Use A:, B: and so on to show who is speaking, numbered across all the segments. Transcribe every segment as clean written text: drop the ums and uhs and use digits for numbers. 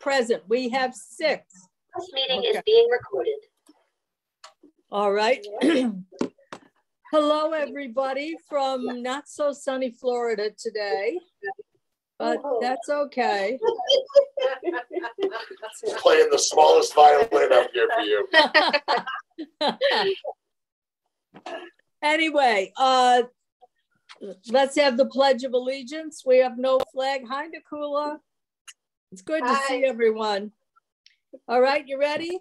A: present. We have 6.
B: This meeting is being recorded.
A: All right. Hello, everybody from not so sunny Florida today, but that's okay.
C: Playing the smallest violin up here for you.
A: Anyway, let's have the Pledge of Allegiance. We have no flag. Hi, Nakula. It's good to see everyone. All right, you ready?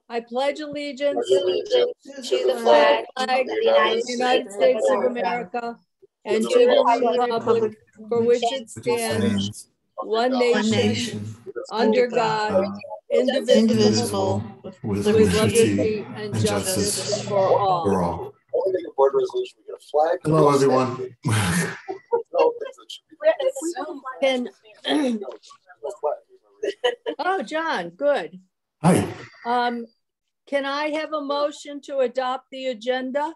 A: I pledge allegiance
B: to the flag of
A: the United States of America and to the republic for which it stands, one nation, under God, indivisible, with liberty and justice for all.
C: Hello, everyone.
A: Oh, John, good.
C: Hi.
A: Can I have a motion to adopt the agenda?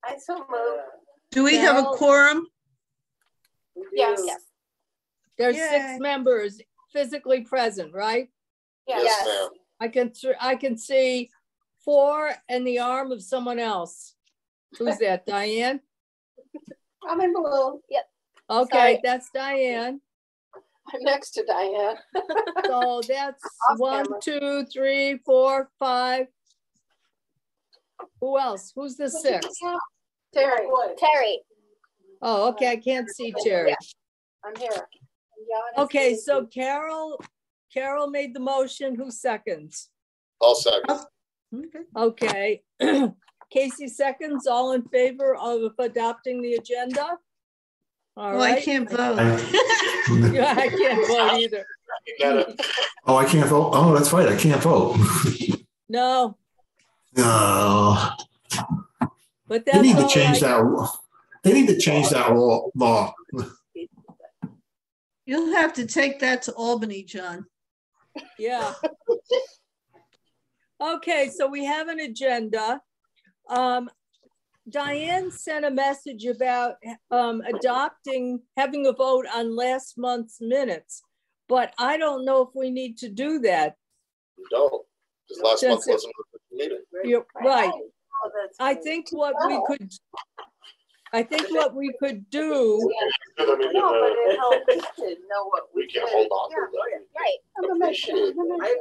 B: I so move.
D: Do we have a quorum?
B: Yes.
A: There's
D: Yay.
A: 6 members physically present, right?
B: Yes.
C: ma'am.
A: I can see 4 and the arm of someone else. Who's that, Diane?
B: I'm in blue. Yep.
A: Okay,
B: Sorry.
A: That's Diane.
B: I'm next to Diane.
A: So that's
B: Off
A: 1,
B: camera.
A: 2, 3, 4, 5. Who else? Who's the 6th?
B: Terry. Terry.
A: Oh, okay, I can't see Terry.
B: I'm here.
A: Okay, so Carol made the motion. Who seconds?
C: I'll second.
A: Okay. Casey seconds. All in favor of adopting the agenda? All
D: Oh,
A: right.
D: I can't vote.
A: Yeah, I can't vote either.
C: Oh, I can't vote. Oh, that's right. I can't vote.
A: No,
C: No.
A: but
C: They
A: that's
C: need to
A: all
C: change
A: right.
C: that. They need to change that law.
D: You'll have to take that to Albany, John.
A: Yeah. Okay, so we have an agenda. Diane sent a message about having a vote on last month's minutes, but I don't know if we need to do that.
C: You don't. Because last month wasn't a meeting.
A: You're right.
B: Oh,
A: I think what we could do.
B: No, but it helps to know what
C: We can hold on to that.
B: Right.
E: I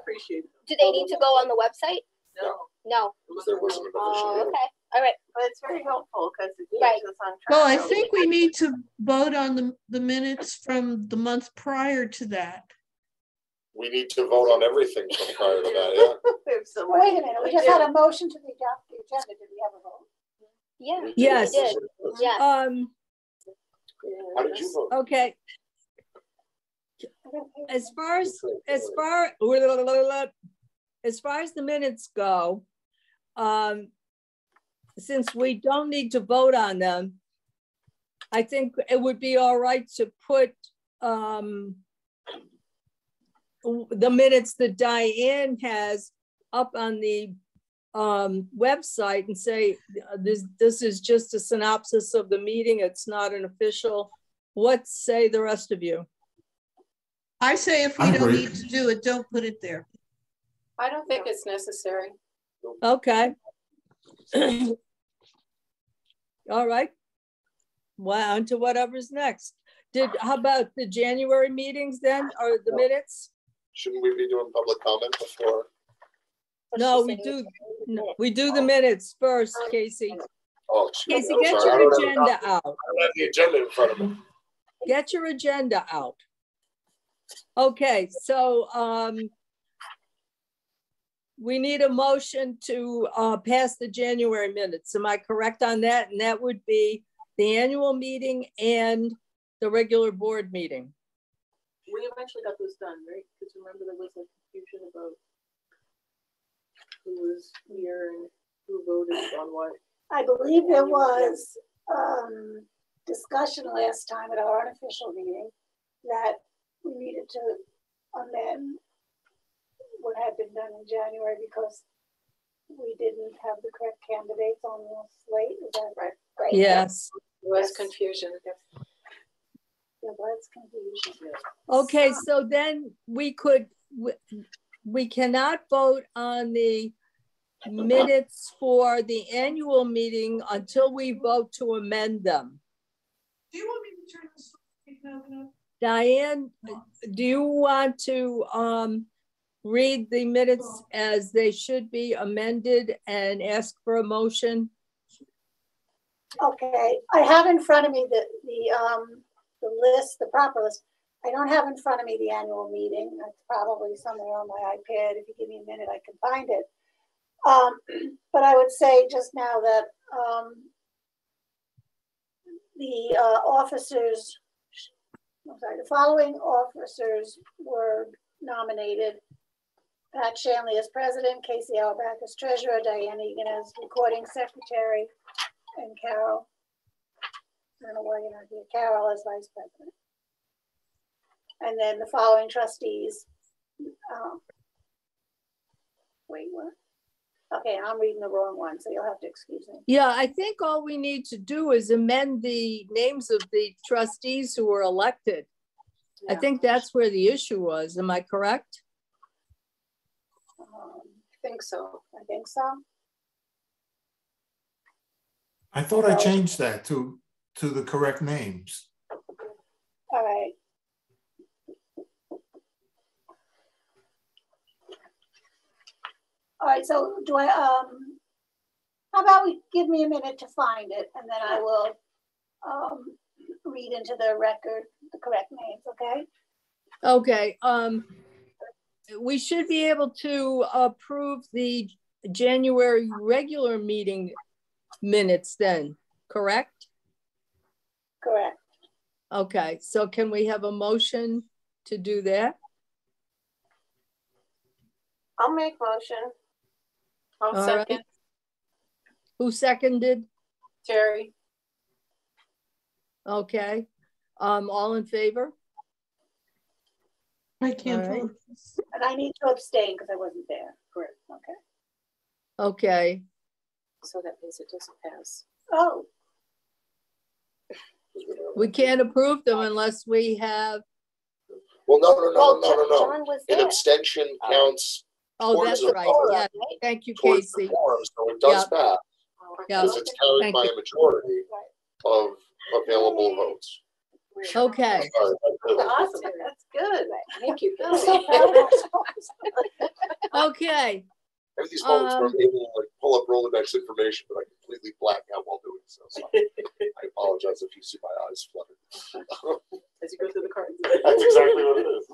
E: appreciate it.
B: Do they need to go on the website?
E: No.
B: No.
C: Because there wasn't an official
B: Oh,
C: meeting.
B: okay. All right.
E: But it's very helpful because it
B: Right.
E: keeps us on track.
D: Well, I think we need to vote on the minutes from the month prior to that.
C: We need to vote on everything from prior to that,
E: We have so
F: Wait a
E: much-
F: minute, we just had a motion to adopt the agenda. Did we have a vote?
B: Yeah.
C: yeah.
A: Yes.
B: We did. Yeah.
C: How did you vote?
A: Okay. As far as the minutes go, since we don't need to vote on them, I think it would be all right to put the minutes that Diane has up on the website and say, this is just a synopsis of the meeting. It's not an official. What say the rest of you?
D: I say if we don't need to do it, don't put it there.
E: I don't think it's necessary.
A: Okay. All right. Well, on to whatever's next. How about the January meetings then, or the minutes?
C: Shouldn't we be doing public comment before?
A: No, we do the minutes first, Casey.
C: Oh,
A: Casey,
C: I'm
A: get
C: sorry. I
A: your
C: don't have
A: agenda
C: I
A: out.
C: don't have the agenda in front of me.
A: Get your agenda out. Okay, so we need a motion to pass the January minutes. Am I correct on that? And that would be the annual meeting and the regular board meeting.
E: We eventually got this done, right? Because remember there was a confusion about who was here and who voted on what.
F: I believe there was discussion last time at our unofficial meeting that we needed to amend what had been done in January because we didn't have the correct candidates on the slate. Is that right?
B: Right.
A: Yes.
E: There was confusion.
F: Yeah, but it's confusion.
A: Okay, so then we cannot vote on the minutes for the annual meeting until we vote to amend them.
D: Do you want me to turn this off?
A: Diane, do you want to read the minutes as they should be amended and ask for a motion?
F: Okay, I have in front of me the list, the proper list. I don't have in front of me the annual meeting. That's probably somewhere on my iPad. If you give me a minute, I can find it. But I would say just now that the officers, I'm sorry, the following officers were nominated: Pat Shanley as president, Casey Auerbach as treasurer, Diane Egan as recording secretary, and Carol, I don't know why you're not here, Carol as vice president. And then the following trustees. Wait, what? Okay, I'm reading the wrong one, so you'll have to excuse me.
A: Yeah, I think all we need to do is amend the names of the trustees who were elected.
E: Yeah.
A: I think that's where the issue was. Am I correct?
E: I think so.
F: I think so.
G: I thought I changed that to the correct names.
F: All right. All right, so do I, how about we give me a minute to find it, and then I will read into the record the correct names, okay?
A: Okay, we should be able to approve the January regular meeting minutes then, correct?
F: Correct.
A: Okay, so can we have a motion to do that?
E: I'll make motion. I'll
A: All
E: second.
A: right. Who seconded?
E: Terry.
A: Okay, all in favor?
D: I can't
A: All right.
D: vote.
F: And I need to abstain because I wasn't there. Correct. Okay.
A: Okay,
E: So that means it doesn't pass.
F: Oh,
A: we can't approve them unless we have,
C: Well, no.
B: John was
C: An
B: there.
C: abstention counts
A: oh,
C: towards
A: that's
C: the
A: right,
C: quorum,
A: yeah, thank you,
C: towards the
A: Casey.
C: quorum, so it does pass,
A: Yeah,
C: because it's carried
A: Thank
C: by
A: you.
C: a majority of available votes.
A: Okay,
C: Sorry,
E: Awesome. That's good. Thank you.
F: I'm so proud of ourselves.
A: okay,
C: I have these moments where I'm able to like pull up Rolodex information, but I completely black out while doing so. So I apologize if you see my eyes flutter.
E: As you go through the cards.
C: That's exactly what it is.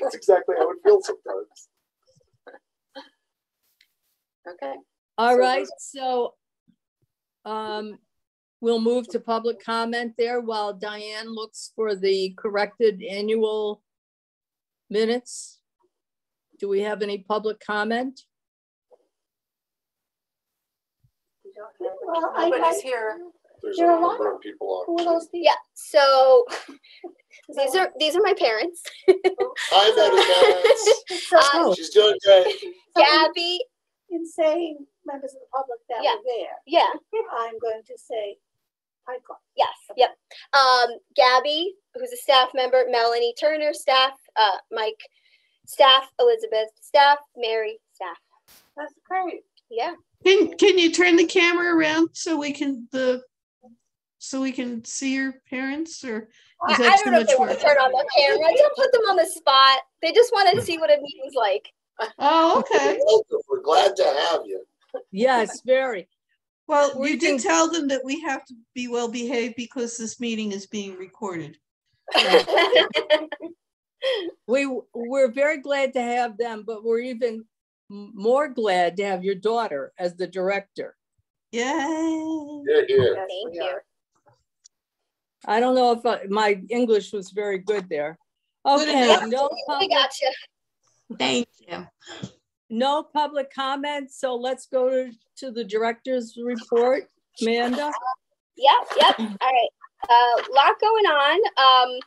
C: It's exactly how it feels sometimes.
E: Okay.
A: all
E: So
A: right, so we'll move to public comment there while Diane looks for the corrected annual minutes. Do we have any public comment?
F: Well,
E: Nobody's here.
C: There's
F: There
C: a
F: are a lot
C: number of people on.
F: Who are those people?
B: Yeah, so these are my parents.
C: Hi, Betty.
A: Oh.
C: She's doing great.
B: Gabby,
F: In saying members of the public that
B: Yeah.
F: were there,
B: yeah,
F: I'm going to say hi, Carl.
B: yes, yep. Gabby, who's a staff member, Melanie Turner, staff, Mike, staff, Elizabeth, staff, Mary, staff.
F: That's great.
B: Yeah.
D: Can you turn the camera around so we can see your parents, or
B: I
D: is that
B: don't
D: too
B: know if
D: much
B: they want to
D: work?
B: turn on the camera. Don't put them on the spot. They just want to see what a meeting's like.
D: Oh, okay.
C: Welcome. We're glad to have you.
A: Yes, very.
D: Well,
A: We
D: you did
A: can-
D: tell them that we have to be well behaved because this meeting is being recorded.
A: We're very glad to have them, but we're even more glad to have your daughter as the director.
D: Yay.
C: You're here.
E: Yes,
B: Thank
E: we
B: you.
E: are.
A: I don't know if my English was very good there.
D: Good
A: Okay,
D: enough.
B: We got you.
D: Thank you.
A: no public comments, so let's go to the director's report. Amanda?
B: Yep. All right. Lot going on.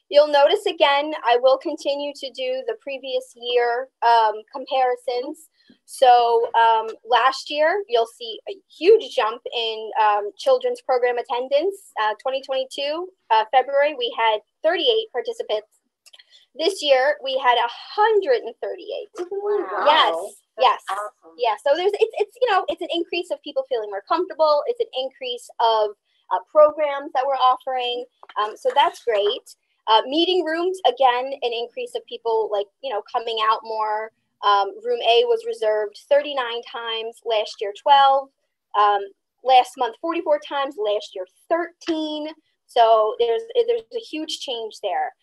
B: You'll notice again, I will continue to do the previous year comparisons. So last year, you'll see a huge jump in children's program attendance. 2022, February, we had 38 participants. This year, we had 138.
E: Wow.
B: Yes,
E: That's
B: yes.
E: awesome.
B: Yeah, so it's you know, it's an increase of people feeling more comfortable. It's an increase of programs that we're offering. So that's great. Meeting rooms, again, an increase of people like, you know, coming out more. Room A was reserved 39 times, last year 12. Last month 44 times, last year 13. So there's a huge change there.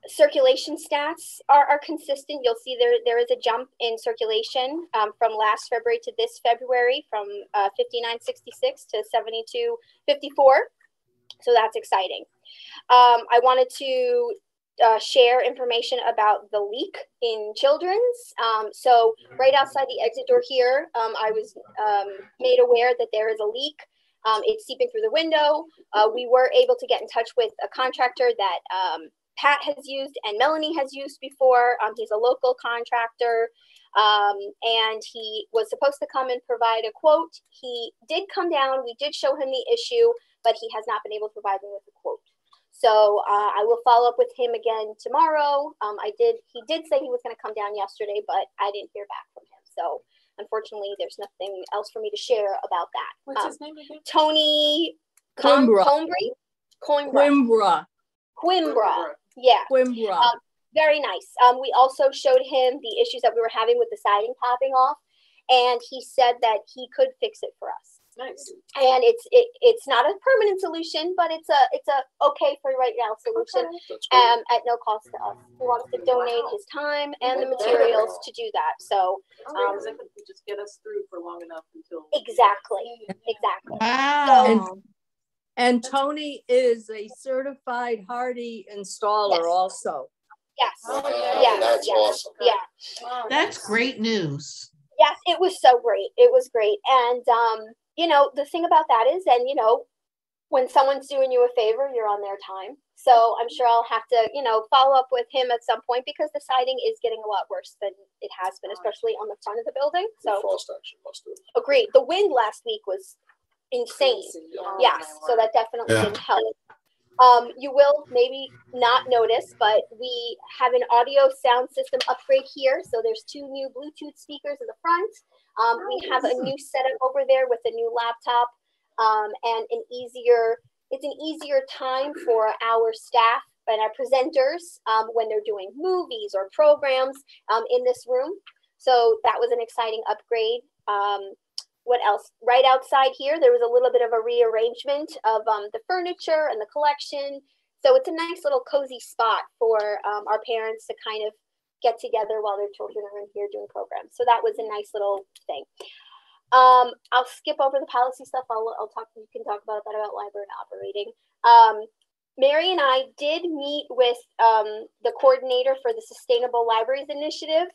B: Circulation stats are consistent. You'll see there is a jump in circulation from last February to this February, from 5966 to 7254. So that's exciting. I wanted to share information about the leak in children's. So right outside the exit door here, I was made aware that there is a leak. It's seeping through the window. We were able to get in touch with a contractor that Pat has used and Melanie has used before. He's a local contractor, and he was supposed to come and provide a quote. He did come down. We did show him the issue, but he has not been able to provide me with a quote. So I will follow up with him again tomorrow. He did say he was going to come down yesterday, but I didn't hear back from him. So unfortunately, there's nothing else for me to share about that.
E: What's his name again?
B: Tony
A: Coimbra.
B: Coimbra. Yeah.
A: Coimbra.
B: Very nice. We also showed him the issues that we were having with the siding popping off, and he said that he could fix it for us.
E: Nice.
B: And it's not a permanent solution, but it's a okay for right now solution.
C: Okay.
B: At no cost to us. He wants to donate his time and the materials to do that. So
E: Because it could just get us through for long enough until.
B: exactly.
D: Wow.
A: And Tony is a certified Hardy installer
B: Yes.
A: also.
B: Yes.
C: Wow, that's awesome.
B: Yeah.
D: That's great news.
B: Yes, it was so great. It was great. And you know, the thing about that is, and you know, when someone's doing you a favor, you're on their time. So I'm sure I'll have to, you know, follow up with him at some point, because the siding is getting a lot worse than it has been, especially on the front of the building. So
C: Frost action must have.
B: agreed. The wind last week was insane. Yes, so that definitely didn't help. You will maybe not notice, but we have an audio sound system upgrade here. So there's 2 new Bluetooth speakers in the front. We have a new setup over there with a new laptop, and it's an easier time for our staff and our presenters when they're doing movies or programs in this room. So that was an exciting upgrade. What else? Right outside here, there was a little bit of a rearrangement of the furniture and the collection. So it's a nice little cozy spot for our parents to kind of get together while their children are in here doing programs. So that was a nice little thing. I'll skip over the policy stuff. I'll talk. You can talk about that, about library and operating. Mary and I did meet with the coordinator for the Sustainable Libraries Initiative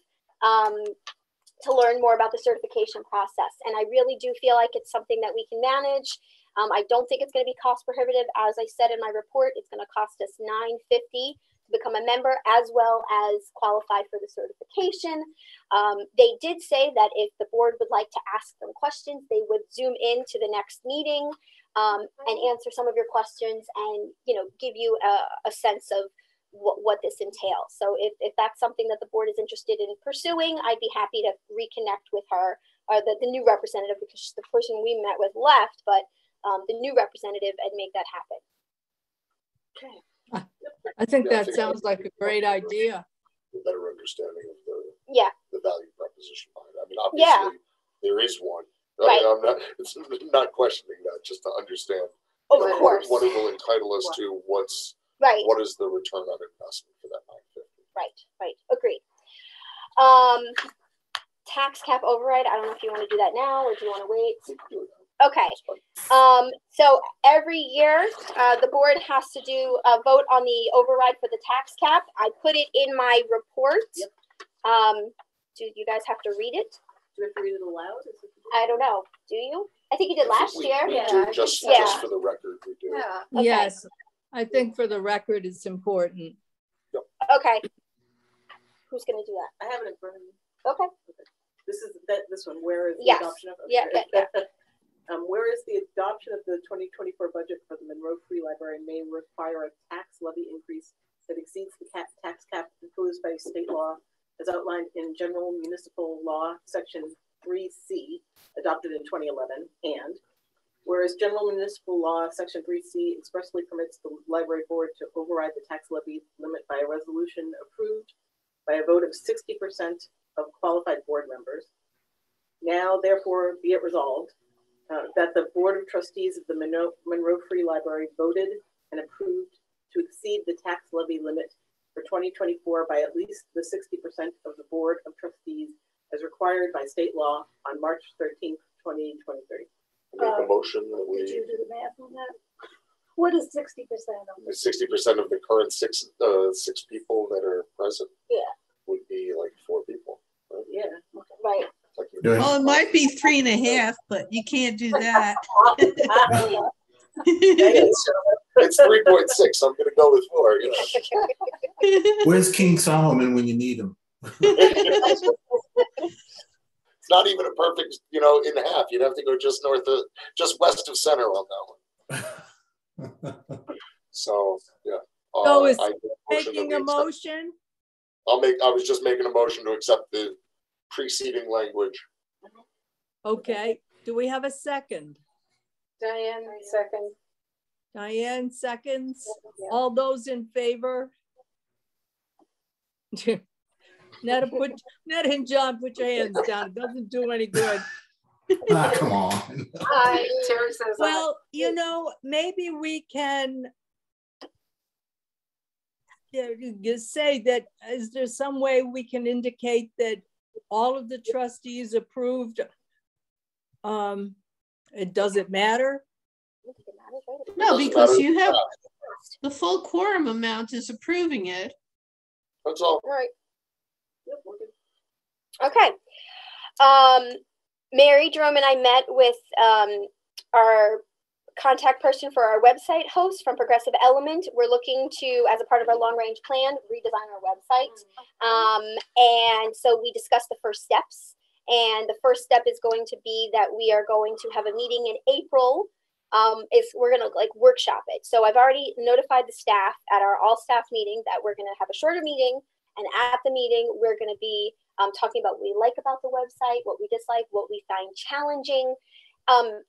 B: to learn more about the certification process. And I really do feel like it's something that we can manage. I don't think it's going to be cost prohibitive. As I said in my report, it's going to cost us $950 to become a member, as well as qualify for the certification. They did say that if the board would like to ask them questions, they would Zoom in to the next meeting and answer some of your questions, and, you know, give you a sense of what this entails. So if that's something that the board is interested in pursuing, I'd be happy to reconnect with her, or the new representative, because the person we met with left, but the new representative, and make that happen.
E: Okay.
A: I think that sounds like a great idea.
C: A better understanding of the value proposition behind it. I mean, obviously there is one.
B: Right.
C: I'm not questioning that, just to understand
B: Of course.
C: what it will entitle us to, what is the return on investment for that $950.
B: Right. Agreed. Tax cap override. I don't know if you want to do that now, or do you want to wait? Okay. So every year, the board has to do a vote on the override for the tax cap. I put it in my report.
E: Yep.
B: Do you guys have to read it?
E: Do we have to read it aloud?
B: I don't know. Do you? I think you did last year.
C: We
E: Yeah,
C: do,
E: I think
C: just
B: so.
C: for the record, we do.
E: Yeah.
B: Okay.
A: Yes, I think for the record, it's important.
B: Okay. Who's going to do that?
E: I have it in front of me.
B: Okay.
E: This is this one. Where is the
B: Yes.
E: adoption of?
B: Yeah.
E: Where is the adoption of the 2024 budget for the Monroe Free Library may require a tax levy increase that exceeds the tax cap imposed by state law, as outlined in General Municipal Law, Section 3C, adopted in 2011, and whereas General Municipal Law, Section 3C, expressly permits the Library Board to override the tax levy limit by a resolution approved by a vote of 60% of qualified board members. Now, therefore, be it resolved that the Board of Trustees of the Monroe Free Library voted and approved to exceed the tax levy limit for 2024 by at least the 60% of the Board of Trustees as required by state law on March 13th, 2023.
C: Make a motion that we.
F: Did you do the math on that? What is 60% of this?
C: 60% of the current six people that are present.
B: Yeah.
C: Would be like 4 people. Right?
E: Yeah.
B: Right.
C: Like
D: Well, it might be 3.5, but you can't do that.
C: it's 3.6. I'm going to go with 4. You know.
G: Where's King Solomon when you need him?
C: It's not even a perfect, in half. You'd have to go just west of center on that one. So yeah.
A: So is making a motion?
C: I was just making a motion to accept the preceding language.
A: Okay. Do we have a second?
F: Diane, second.
A: Diane seconds.
F: Yeah.
A: All those in favor? Ned and John, put your hands down. It doesn't do any good.
G: Come on.
F: Terry says
A: well, maybe we can say that, is there some way we can indicate that all of the trustees approved? It doesn't matter?
D: No, because you have the full quorum amount is approving it.
C: That's all.
B: Right. Okay. Mary, Jerome, and I met with our contact person for our website host from Progressive Element. We're looking to, as a part of our long-range plan, redesign our website. And so we discussed the first steps. And the first step is going to be that we are going to have a meeting in April. We're going to workshop it. So I've already notified the staff at our all-staff meeting that we're going to have a shorter meeting. And at the meeting, we're going to be talking about what we like about the website, what we dislike, what we find challenging,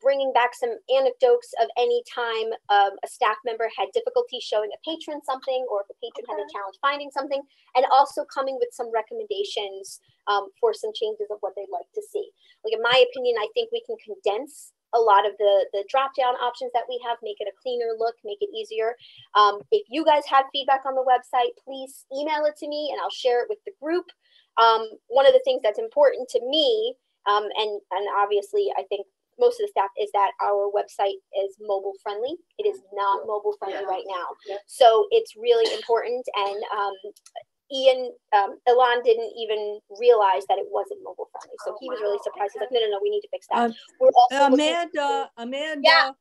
B: bringing back some anecdotes of any time a staff member had difficulty showing a patron something, or if a patron had a challenge finding something, and also coming with some recommendations for some changes of what they'd like to see. In my opinion, I think we can condense a lot of the drop-down options that we have, make it a cleaner look, make it easier. If you guys have feedback on the website, please email it to me and I'll share it with the group. One of the things that's important to me, and obviously I think most of the staff, is that our website is mobile friendly. It is not mobile friendly right now. Yeah. So it's really important. And Ilan didn't even realize that it wasn't mobile friendly. So he was really surprised. He's like, no, we need to fix that. We're also
A: Amanda,
B: yeah.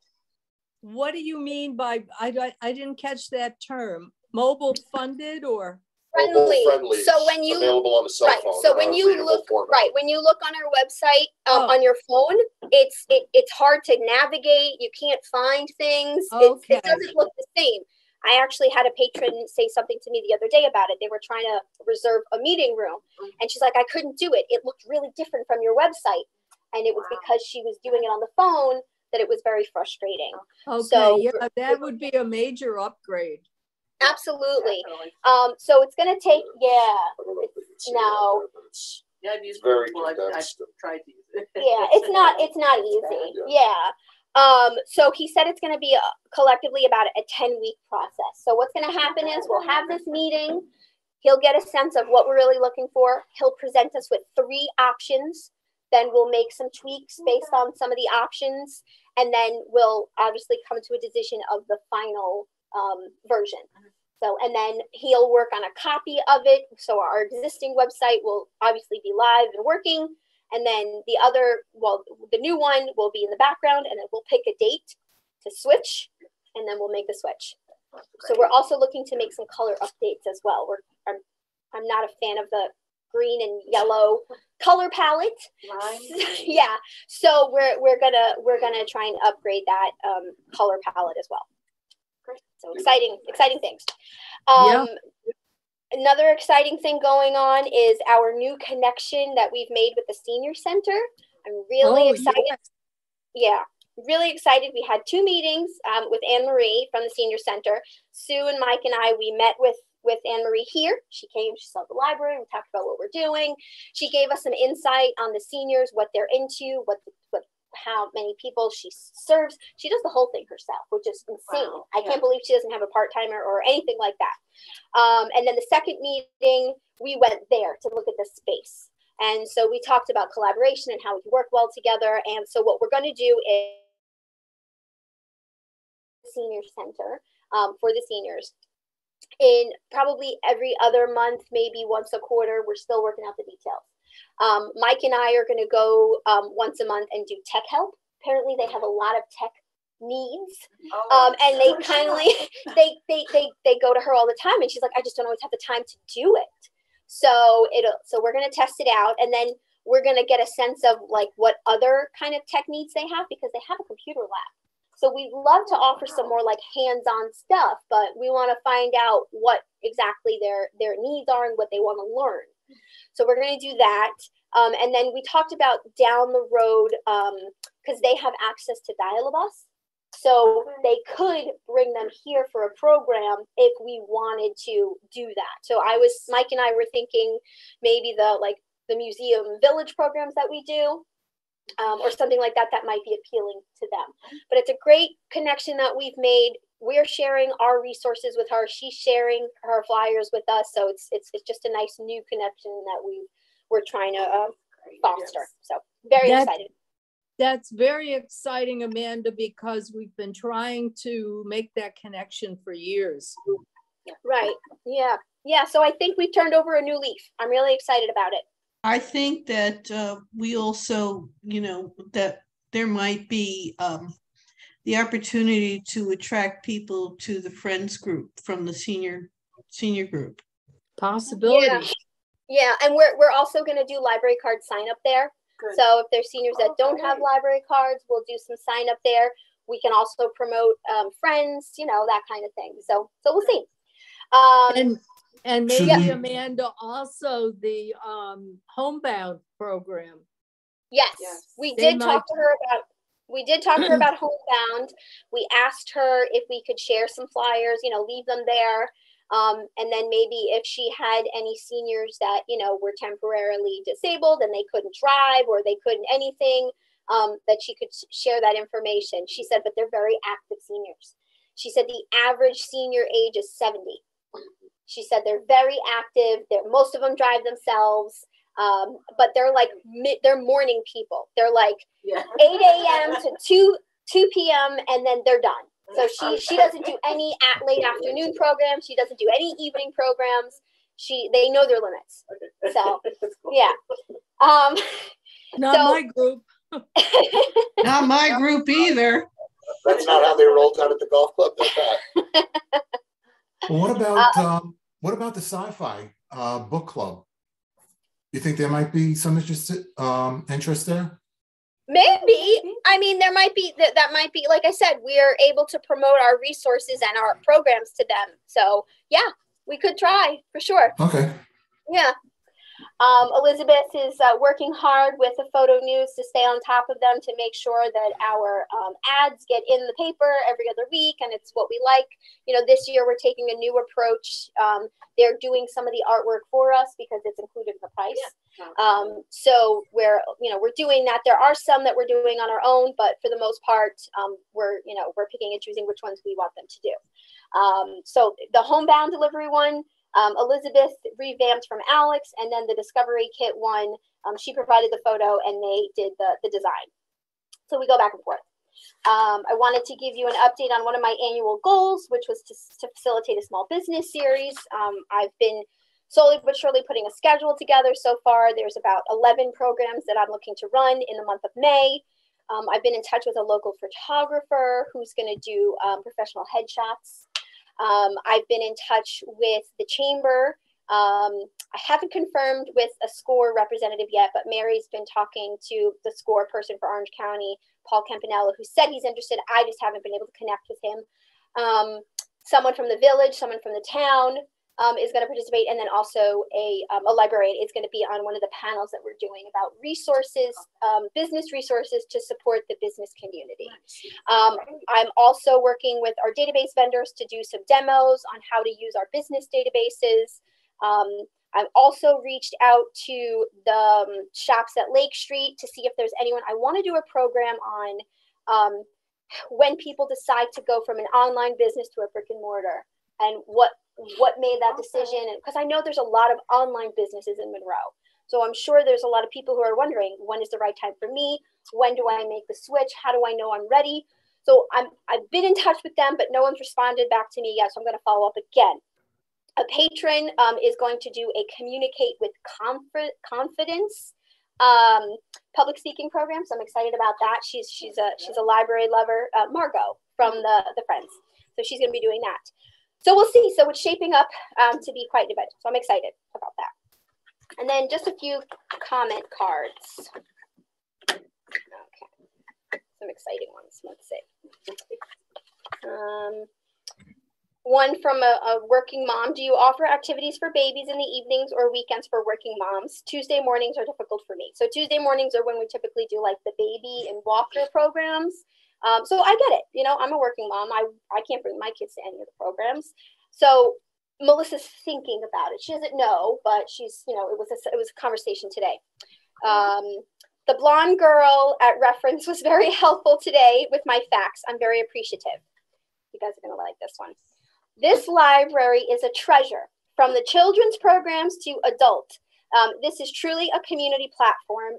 A: What do you mean by, I didn't catch that term, mobile funded or?
B: Friendly. So when you
C: available on the cell phone,
B: so when you look when you look on our website on your phone, it's hard to navigate. You can't find things.
A: Okay.
B: It doesn't look the same. I actually had a patron say something to me the other day about it. They were trying to reserve a meeting room, and she's like, I couldn't do it. It looked really different from your website, and it was because she was doing it on the phone that it was very frustrating.
A: Okay,
B: so
A: yeah, that would be a major upgrade.
B: Absolutely. So it's going to take, no.
E: Yeah, I've used
C: very
E: I've tried to use it.
B: Yeah, it's not easy. Yeah. So he said it's going to be collectively about a 10-week process. So what's going to happen is we'll have this meeting. He'll get a sense of what we're really looking for. He'll present us with 3 options. Then we'll make some tweaks based on some of the options. And then we'll obviously come to a decision of the final version. So, and then he'll work on a copy of it. So our existing website will obviously be live and working. And then the new one will be in the background, and then we'll pick a date to switch, and then we'll make the switch. So we're also looking to make some color updates as well. I'm not a fan of the green and yellow color palette. Yeah, so we're gonna try and upgrade that color palette as well. So exciting things. Another exciting thing going on is our new connection that we've made with the senior center. I'm really excited. Yes. Yeah, really excited. We had 2 meetings with Anne Marie from the senior center. Sue and Mike and I, we met with Anne Marie here. She came, she saw the library, we talked about what we're doing. She gave us some insight on the seniors, what they're into, how many people she serves. She does the whole thing herself, which is insane. Wow. I can't believe she doesn't have a part-timer or anything like that. And then the second meeting, we went there to look at the space. And so we talked about collaboration and how we can work well together. And so what we're going to do is senior center for the seniors in probably every other month, maybe once a quarter. We're still working out the details. Mike and I are going to go once a month and do tech help. Apparently they have a lot of tech needs. And they kindly, they go to her all the time. And she's like, I just don't always have the time to do it. So we're going to test it out. And then we're going to get a sense of like what other kind of tech needs they have, because they have a computer lab. So we'd love to offer some more like hands-on stuff, but we want to find out what exactly their needs are and what they want to learn. So we're going to do that. And then we talked about down the road, because they have access to Dial-A-Bus. So they could bring them here for a program if we wanted to do that. So Mike and I were thinking maybe the museum village programs that we do, or something like that, that might be appealing to them. But it's a great connection that we've made. We're sharing our resources with her. She's sharing her flyers with us. So it's just a nice new connection that we're trying to foster. Yes. So very excited.
A: That's very exciting, Amanda, because we've been trying to make that connection for years.
B: Right. Yeah. Yeah. So I think we've turned over a new leaf. I'm really excited about it.
D: I think that we also, that there might be the opportunity to attract people to the Friends group from the senior group.
A: Possibility.
B: Yeah. And we're also going to do library card sign up there. Good. So if there's seniors that don't have library cards, we'll do some sign up there. We can also promote Friends, that kind of thing. So we'll see.
A: And maybe Amanda, also the homebound program.
B: Yes. We did talk to her about homebound. We asked her if we could share some flyers, leave them there. And then maybe if she had any seniors that, were temporarily disabled and they couldn't drive or they couldn't anything, that she could share that information. She said, but they're very active seniors. She said the average senior age is 70. She said they're very active. Most of them drive themselves, but they're they're morning people. They're like 8 a.m. to 2 p.m. and then they're done. So she doesn't do any late afternoon programs. She doesn't do any evening programs. They know their limits. So yeah.
A: Not my group.
D: Not my group either.
C: That's not how they roll down at the golf club.
G: Well, what about the sci-fi book club? You think there might be some interest there?
B: Maybe. I mean, there might be that might be, like I said, we are able to promote our resources and our programs to them. So yeah, we could try for sure.
G: Okay.
B: Yeah. Elizabeth is working hard with the photo news to stay on top of them to make sure that our ads get in the paper every other week, and it's what we like. This year we're taking a new approach. They're doing some of the artwork for us because it's included in the price. Yeah. So we're doing that. There are some that we're doing on our own, but for the most part, we're picking and choosing which ones we want them to do. So the homebound delivery one, Elizabeth revamped from Alex, and then the Discovery Kit one, she provided the photo and they did the design. So we go back and forth. I wanted to give you an update on one of my annual goals, which was to facilitate a small business series. I've been slowly but surely putting a schedule together so far. There's about 11 programs that I'm looking to run in the month of May. I've been in touch with a local photographer who's going to do professional headshots. I've been in touch with the chamber I haven't confirmed with a SCORE representative yet, but Mary's been talking to the SCORE person for Orange County, Paul Campanella, who said he's interested. I just haven't been able to connect with him. Someone from the village, someone from the town is going to participate, and then also a librarian is going to be on one of the panels that we're doing about resources, business resources to support the business community. I'm also working with our database vendors to do some demos on how to use our business databases. I've also reached out to the shops at Lake Street to see if there's anyone. I want to do a program on when people decide to go from an online business to a brick and mortar, and what made that decision. And because I know there's a lot of online businesses in Monroe, so I'm sure there's a lot of people who are wondering, when is the right time for me? When do I make the switch? How do I know I'm ready? So I've been in touch with them, but no one's responded back to me yet. So I'm going to follow up again. A patron is going to do a communicate with confidence public speaking program. So I'm excited about that. She's a library lover, Margot from the Friends. So she's going to be doing that. So we'll see. So it's shaping up to be quite an event. So I'm excited about that. And then just a few comment cards. Okay, some exciting ones. Let's see. One from a working mom. Do you offer activities for babies in the evenings or weekends for working moms? Tuesday mornings are difficult for me. So Tuesday mornings are when we typically do like the baby and walker programs. So I get it. You know, I'm a working mom. I can't bring my kids to any of the programs. So Melissa's thinking about it. She doesn't know, but she's, you know, it was a conversation today. The blonde girl at Reference was very helpful today with my facts. I'm very appreciative. You guys are going to like this one. This library is a treasure, from the children's programs to adult. This is truly a community platform,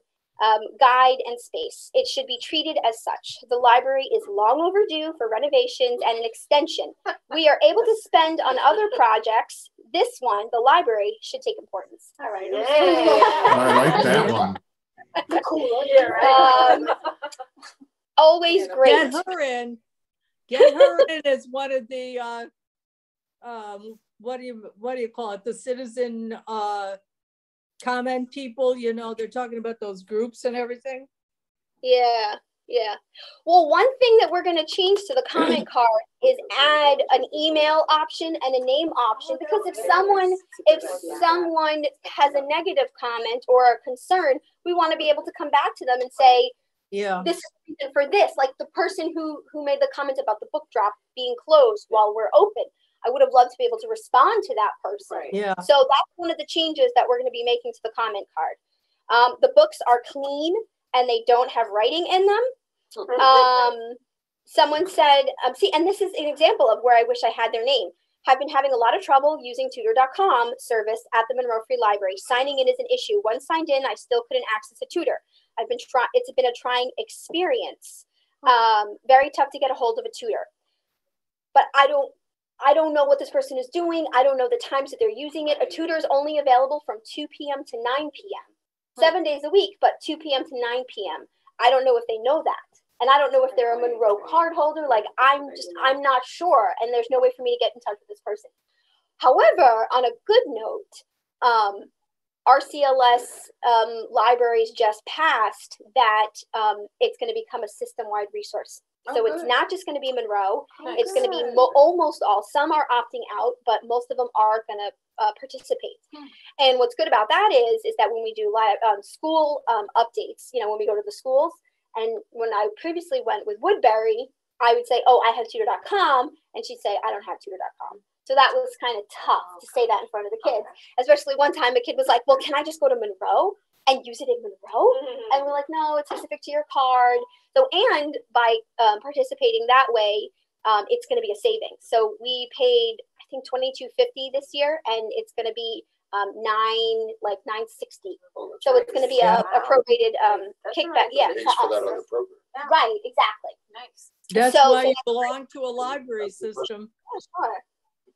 B: guide, and space. It should be treated as such. The library is long overdue for renovations and an extension. We are able to spend on other projects. This one, the library, should take importance. All right.
G: I like that one.
F: Cool.
B: Always great.
A: Get her in. Get her in as one of the what do you call it? The citizen comment people, you know, they're talking about those groups and everything.
B: Yeah. Well, one thing that we're going to change to the comment card is add an email option and a name option, because if someone has a negative comment or a concern, we want to be able to come back to them and say, yeah, this is the reason for this. Like the person who made the comment about the book drop being closed while we're open. I would have loved to be able to respond to that person. Right. Yeah. So that's one of the changes that we're going to be making to the comment card. The books are clean and they don't have writing in them. Someone said, and this is an example of where I wish I had their name. Have been having a lot of trouble using tutor.com service at the Monroe Free Library. Signing in is an issue. Once signed in, I still couldn't access a tutor. It's been a trying experience. Very tough to get a hold of a tutor. But I don't know what this person is doing. I don't know the times that they're using it. A tutor is only available from 2 p.m. to 9 p.m. 7 days a week, but 2 p.m. to 9 p.m. I don't know if they know that. And I don't know if they're a Monroe card holder. Like I'm not sure. And there's no way for me to get in touch with this person. However, on a good note, RCLS libraries just passed that it's going to become a system-wide resource. So it's not just going to be Monroe. It's going to be almost all. Some are opting out, but most of them are going to participate. And what's good about that is that when we do live school updates, you know, when we go to the schools, and when I previously went with Woodbury, I would say, oh, I have tutor.com. And she'd say, I don't have tutor.com. So that was kind of tough to say that in front of the kids. Especially one time a kid was like, well, can I just go to Monroe and use it in Monroe? And we're like, no, it's specific to your card. So, and by participating that way, it's going to be a savings. So we paid, I think, $22.50 this year, and it's going to be $960. So it's going to be a prorated kickback. Yeah,
C: for that other program.
B: Right, exactly.
A: Nice. That's why you belong to a library system.
B: Sure.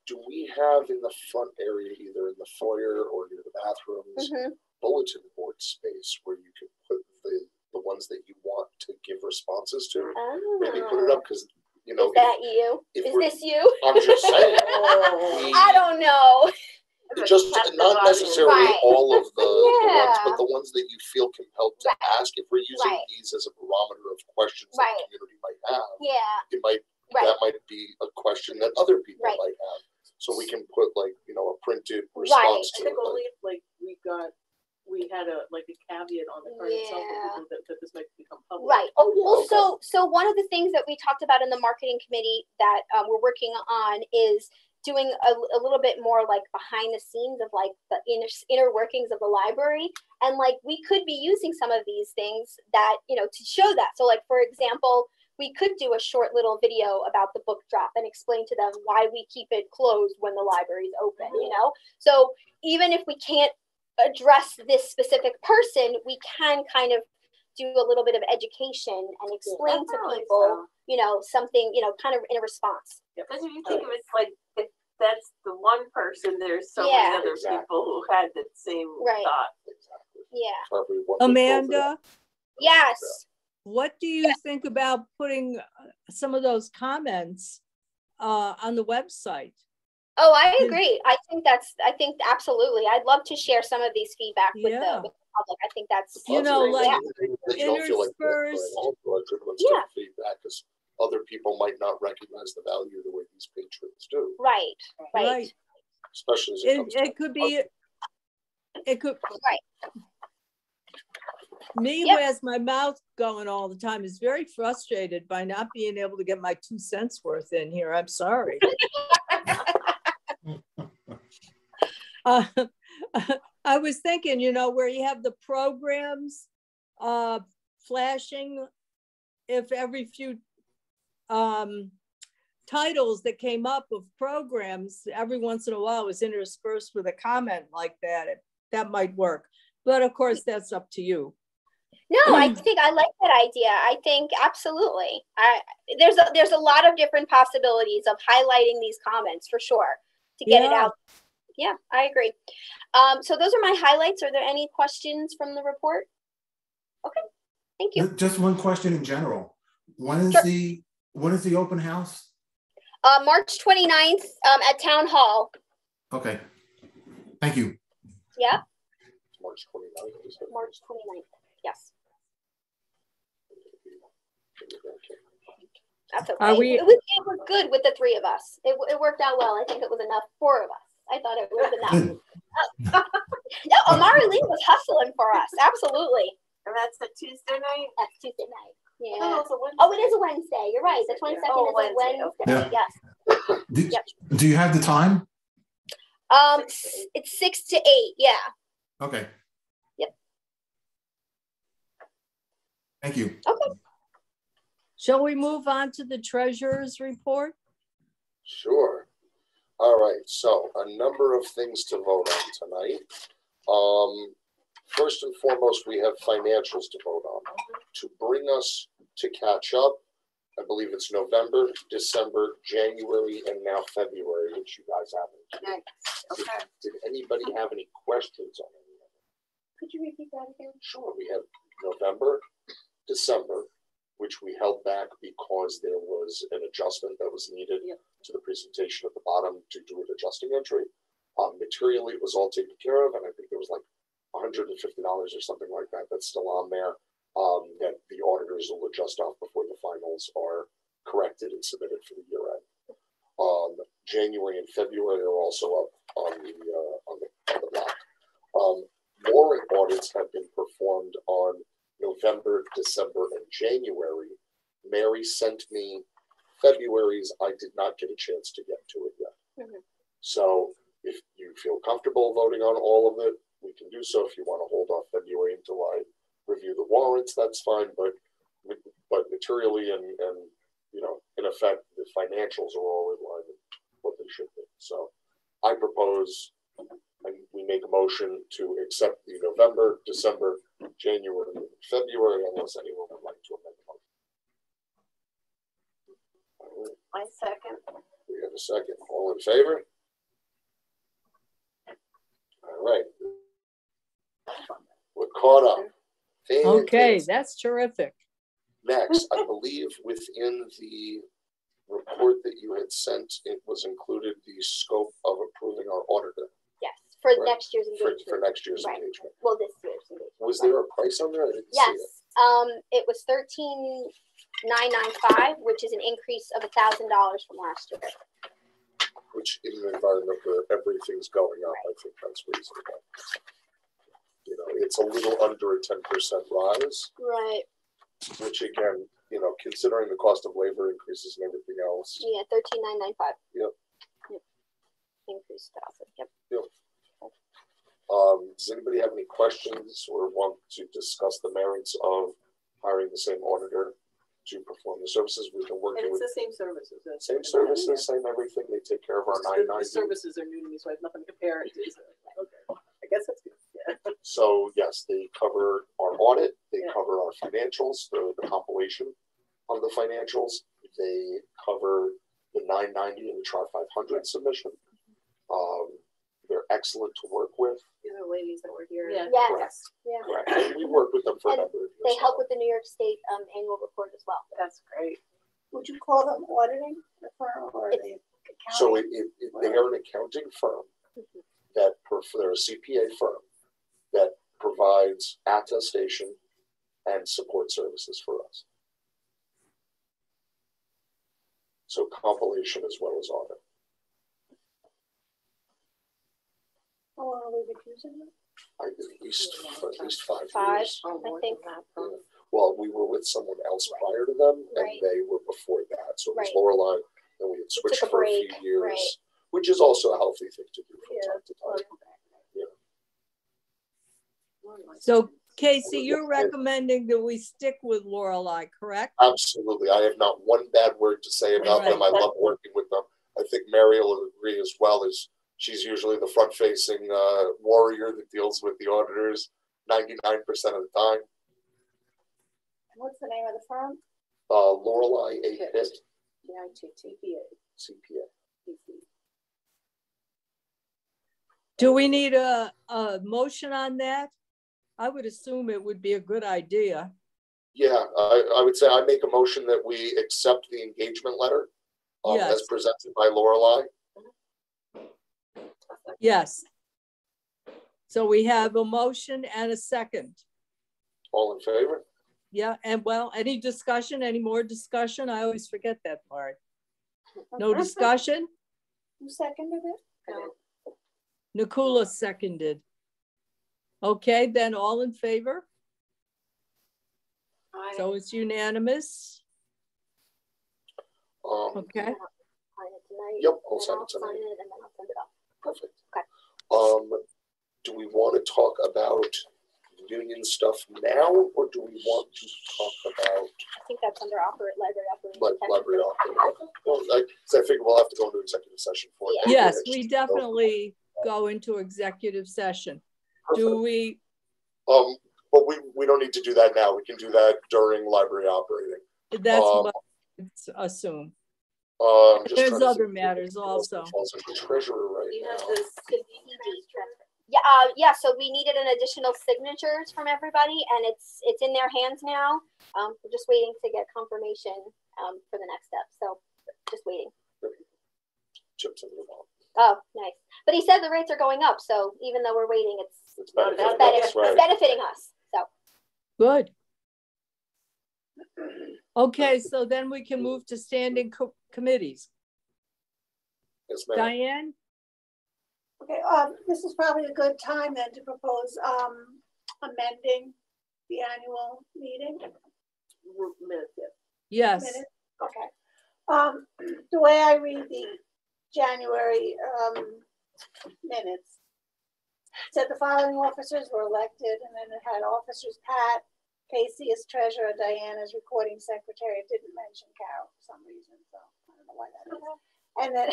C: Do we have in the front area, either in the foyer or near the bathrooms, bulletin board space where you can put the ones that you want to give responses to? Maybe put it up, because you know.
B: Is that you? Is this you?
C: I'm just saying.
B: I don't know.
C: The just not necessarily all of the ones, but the ones that you feel compelled to ask. If we're using these as a barometer of questions that the community might have, it might that might be a question that other people might have. So we can put like, you know, a printed response to
E: I think only if like we had a caveat on the card itself that this might become public.
B: Right. Oh, well, so one of the things that we talked about in the marketing committee that we're working on is doing a little bit more like behind the scenes of like the inner workings of the library. And like, we could be using some of these things that, you know, to show that. So like, for example, we could do a short little video about the book drop and explain to them why we keep it closed when the library is open, you know? So even if we can't address this specific person, we can kind of do a little bit of education and explain to people, you know, something, you know, kind of in a response.
H: Because if you think of it like, if that's the one person, there's so many other people who had the same thought.
B: Yeah.
A: Amanda?
B: Yes.
A: What do you think about putting some of those comments on the website?
B: Oh, I agree. I think absolutely. I'd love to share some of these feedback with the public. I think that's,
A: you know, like
C: interspersed. Feedback, because other people might not recognize the value the way these patrons do.
B: Right.
C: Especially as
A: it could be, it could. Me, who has my mouth going all the time, is very frustrated by not being able to get my 2 cents worth in here. I'm sorry. I was thinking, you know, where you have the programs flashing, if every few titles that came up of programs, every once in a while was interspersed with a comment like that, that might work. But of course, that's up to you.
B: No, I think I like that idea. I think absolutely. There's a lot of different possibilities of highlighting these comments for sure to get it out. Yeah, I agree. So those are my highlights. Are there any questions from the report? Okay, thank you.
G: Just one question in general. When is the open house?
B: March 29th at Town Hall.
G: Okay. Thank you.
B: Yeah.
C: March 29th.
B: March 29th. Yes. That's okay. It was good with the 3 of us. It worked out well. I think it was enough. 4 of us. I thought it was enough. No, Amari Lee was hustling for us. Absolutely.
H: And that's the Tuesday night?
B: That's Tuesday night. Yeah. Oh, it is a Wednesday. You're right. The 22nd is a Wednesday.
G: Yeah.
B: Yes.
G: Do you have the time?
B: It's 6 to 8. Yeah.
G: Okay.
B: Yep.
G: Thank you.
B: Okay.
A: Shall we move on to the treasurer's report?
C: Sure. All right. So a number of things to vote on tonight. First and foremost, we have financials to vote on. To bring us to catch up, I believe it's November, December, January, and now February, which you guys haven't.
H: Nice. Okay.
C: Did anybody have any questions on any of it?
B: Could you repeat that again?
C: Sure. We have November, December, which we held back because there was an adjustment that was needed to the presentation at the bottom to do an adjusting entry. Materially, it was all taken care of, and I think there was like $150 or something like that that's still on there that the auditors will adjust off before the finals are corrected and submitted for the year end. January and February are also up on the block. Warrant audits have been performed on November, December, and January. Mary sent me February's. I did not get a chance to get to it yet. So if you feel comfortable voting on all of it, we can do so. If you want to hold off February until I review the warrants, that's fine. But materially and you know, in effect, the financials are all in line with what they should be. So I propose we make a motion to accept the November, December, January, and February, unless anyone would like to amend the motion.
H: My second.
C: We have a second. All in favor? All right. We're caught up.
A: Okay, that's terrific.
C: Next, I believe within the report that you had sent, it was included the scope of approving our auditor.
B: Yes, For
C: Right.
B: next year's engagement.
C: For next year's
B: Right.
C: engagement.
B: Well, this year's engagement.
C: Was there a price on there? I didn't see
B: Yes.
C: it.
B: It was $13,995, which is an increase of $1,000 from last year.
C: Which in an environment where everything's going up,
B: Right.
C: I think that's reasonable. You know, it's a little under a 10% rise,
B: Right.
C: which again, you know, considering the cost of labor increases and everything else.
B: Yeah, $13,995.
C: Yep.
B: Increase 1,000. Yep.
C: Does anybody have any questions or want to discuss the merits of hiring the same auditor to perform the services? We've been
E: And
C: working
E: it's
C: with
E: the same services.
C: same services, same everything. They take care of our
E: The
C: 990.
E: services are new to me, so I have nothing to compare it to. So, okay, I guess that's good. Yeah.
C: So yes, they cover our audit, they
E: Yeah.
C: cover our financials, the compilation of the financials. They cover the 990 and the Chart 500 submission. They're excellent to work with.
E: These are ladies that were here.
H: Yeah.
B: Yes. Yeah.
C: Correct. And we worked with them for a
B: And
C: number of years.
B: They help
C: now.
B: with the New York State annual report as well.
E: That's great.
F: Would you call them auditing the firm or the accounting?
C: So they are an accounting firm that they're a CPA firm that provides attestation and support services for us. So compilation as well as audit.
F: How long have we been using them?
C: At least 5
B: 5,
C: years.
B: I think.
C: Yeah. Well, we were with someone else prior to them, and
B: Right.
C: they were before that. So it was
B: Right.
C: Lorelei, and we had
B: took
C: switched
B: a
C: for a few
B: break,
C: years,
B: right.
C: which is also a healthy thing to do from
E: Yeah.
C: time to time.
A: So Casey, you're recommending that we stick with Lorelei, correct?
C: Absolutely. I have not one bad word to say about them. I love working with them. I think Mary will agree as well, as she's usually the front-facing warrior that deals with the auditors 99% of the time.
F: What's the name of the firm?
C: Lorelei A. Pitt,
E: TPA.
C: CPA.
A: Do we need a motion on that? I would assume it would be a good idea.
C: Yeah, I would say I make a motion that we accept the engagement letter
A: Yes.
C: as presented by Lorelei.
A: Yes. So we have a motion and a second.
C: All in favor?
A: Yeah, and well, any discussion, any more discussion? I always forget that part. No discussion?
F: Who seconded it?
A: Nikula seconded. Okay, then all in favor? So it's unanimous. Okay.
B: Sign it tonight.
C: Yep, I'll
B: and
C: sign
B: then
C: it tonight.
B: Sign it and then I'll send it off.
C: Perfect.
B: Okay.
C: Do we want to talk about union stuff now, or do we want to talk about
B: I think that's under library operating.
C: library operating? Well, I figure we'll have to go into executive session for it.
A: Yes, we definitely go into executive session. Do we?
C: But we don't need to do that now. We can do that during library operating.
A: That's what I assume. There's other matters also.
C: Falls under treasurer right
H: You
C: now.
H: have this
B: Yeah, so we needed an additional signatures from everybody, and it's in their hands now. We're just waiting to get confirmation for the next step. So just waiting.
C: Chips in the wall.
B: Oh, nice. But he said the rates are going up, so even though we're waiting, it's
C: Right.
B: benefiting us. So
A: Good. Okay, so then we can move to standing committees.
C: Yes, ma'am.
A: Diane?
F: Okay, this is probably a good time then to propose amending the annual meeting
E: Minutes, yeah.
A: Yes.
F: minutes. Okay. The way I read the January minutes said the following officers were elected, and then it had officers Pat, Casey as treasurer, Diane as recording secretary. It didn't mention Carol for some reason, so I don't know why that is. And then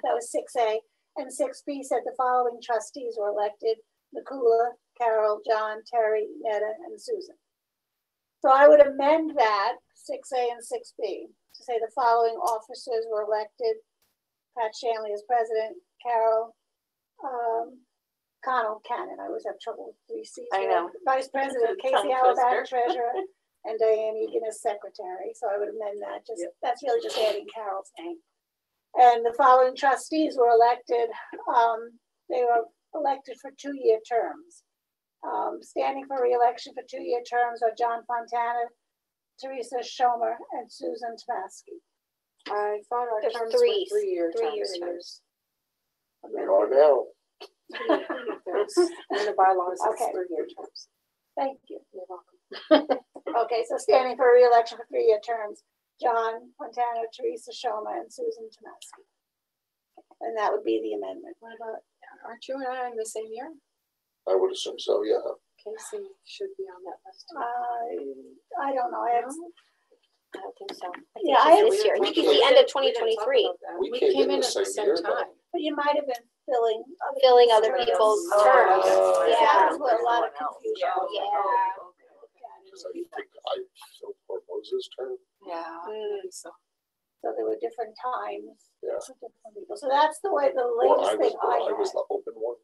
F: that was 6A. And 6B said the following trustees were elected: Nikula, Carol, John, Terry, Netta, and Susan. So I would amend that 6A and 6B to say the following officers were elected: Pat Shanley as president, Carol, Connell Cannon. I always have trouble with 3 C's.
H: I know.
F: Vice president, Casey
H: Tongue
F: Halliburton,
H: twister.
F: treasurer, and Diane Egan as secretary. So I would amend that. That's really just adding Carol's name. And the following trustees were elected. They were elected for 2-year terms. Standing for re-election for 2-year terms are John Fontana, Teresa Schomer, and Susan Tomasky.
I: I thought our
B: There's
I: terms
B: three
I: were 3-year
B: terms.
C: They are now.
I: In the bylaws, it's
F: Okay.
I: 3-year terms.
F: Thank you.
I: You're welcome.
F: Okay, so standing for re-election for 3-year terms, John Fontana, Teresa Schomer, and Susan Tomasky. And that would be the amendment.
I: What about, aren't you and I in the same year?
C: I would assume so, yeah.
I: Casey should be on that list too.
F: I don't know.
B: I don't think so.
F: Yeah,
B: I this year. I think it's the end of 2023.
C: We
I: We
C: came
I: came
C: in
I: in
C: the
I: at the
C: same
I: same
C: year,
I: time.
F: But you might have been filling
B: Other people's
C: Oh,
B: terms.
C: yeah.
F: Yeah, that's where a lot of confusion.
B: Yeah.
C: Because I think I filled for Moses' term.
I: Yeah, maybe so.
F: So there were different times
C: Yeah.
F: for different people. So that's the way the
C: Or
F: latest thing
C: I
F: I
C: was
F: had.
C: the open one.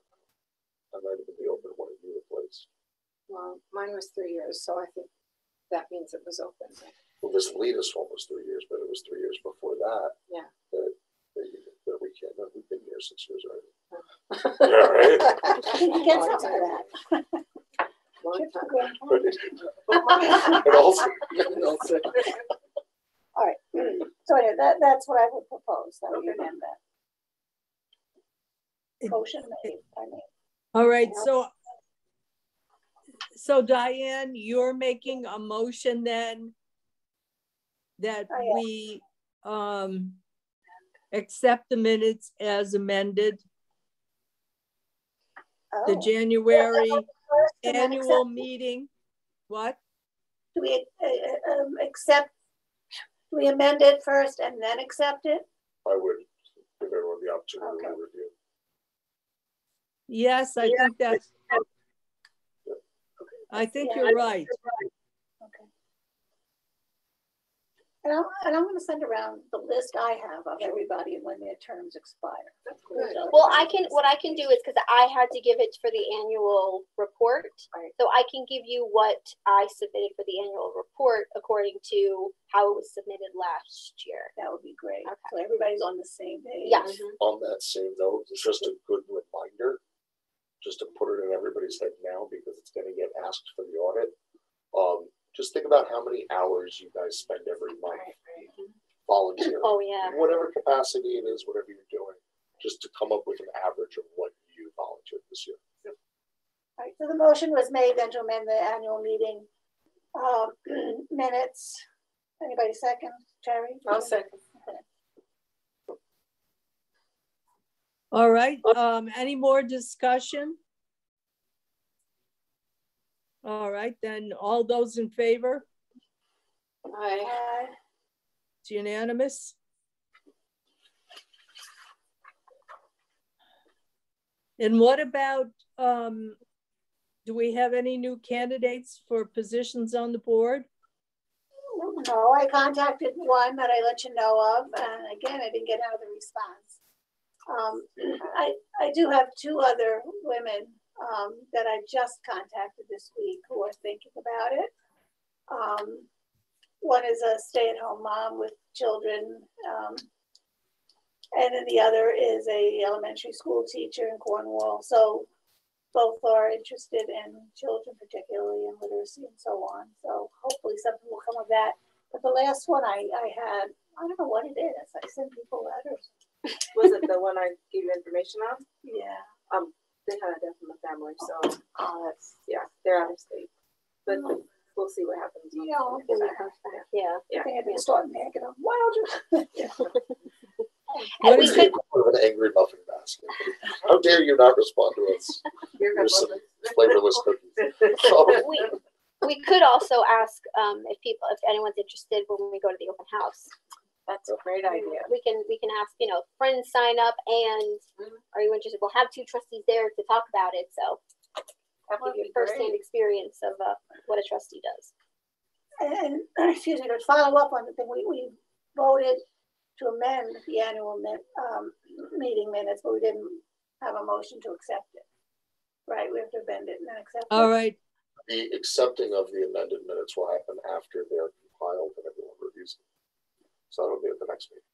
C: I might have been the open one you replaced.
I: Well, mine was 3 years, so I think that means it was open.
C: Well, this latest one was 3 years, but it was 3 years before that.
I: Yeah.
C: That we came in. We've been here 6 years already. Yeah, right?
F: You get some of that.
I: Long
F: Trip to
I: time.
F: Grand Canyon.
C: And also,
F: All right. So anyway, that's what I would propose. That we amend that. Motion made by me.
A: All right, so Diane, you're making a motion then that we accept the minutes as amended. The January annual meeting. What?
F: Do we accept? Do we amend it first and then accept it?
C: I would give everyone the opportunity to review.
A: Yes, I think that's. I think you're right.
F: Okay. And I'm going to send around the list I have of everybody and when their terms expire.
I: That's good.
B: Well, what I can do is, because I had to give it for the annual report, so I can give you what I submitted for the annual report according to how it was submitted last year.
F: That would be great.
B: Okay.
F: So everybody's on the same page.
B: Yeah.
C: On that same note, it's just a good reminder, just to put it in everybody's head now, because it's going to get asked for the audit. Just think about how many hours you guys spend every month volunteering.
B: Oh, yeah.
C: Whatever capacity it is, whatever you're doing, just to come up with an average of what you volunteered this year.
F: All right, so the motion was made then to amend the annual meeting minutes. Anybody second? Terry?
I: I'll second.
F: Okay.
A: All right, any more discussion? All right, then all those in favor?
I: Aye.
A: It's unanimous. And what about, do we have any new candidates for positions on the board?
F: No, I contacted one that I let you know of, and again, I didn't get another response. I do have 2 other women that I just contacted this week who are thinking about it. One is a stay-at-home mom with children, and then the other is a elementary school teacher in Cornwall. So both are interested in children, particularly in literacy and so on. So hopefully something will come of that. But the last one I had, I don't know what it is. I send people letters.
E: Was it the one I gave you information on?
F: Yeah.
E: They had a death in the family, so that's, yeah, they're out of state. But we'll see what happens.
F: Yeah.
B: Yeah.
F: They had been starting to get a wild.
B: And we could,
C: An angry muffin basket. How dare you not respond to us?
E: You're
C: Here's some flavorless cookies. Oh.
B: we could also ask if anyone's interested when we go to the open house.
E: That's a great idea.
B: We can ask, friends sign up, and are you interested? We'll have 2 trustees there to talk about it, so
E: That
B: give
E: would
B: you
E: be
B: a first-hand
E: great.
B: experience of what a trustee does.
F: And excuse me, to follow up on the thing, we voted to amend the annual meeting minutes, but we didn't have a motion to accept it. Right, we have to amend it and then accept it.
A: All right,
C: The accepting of the amended minutes will happen after they're compiled and everyone reviews them. So that'll be at the next meeting.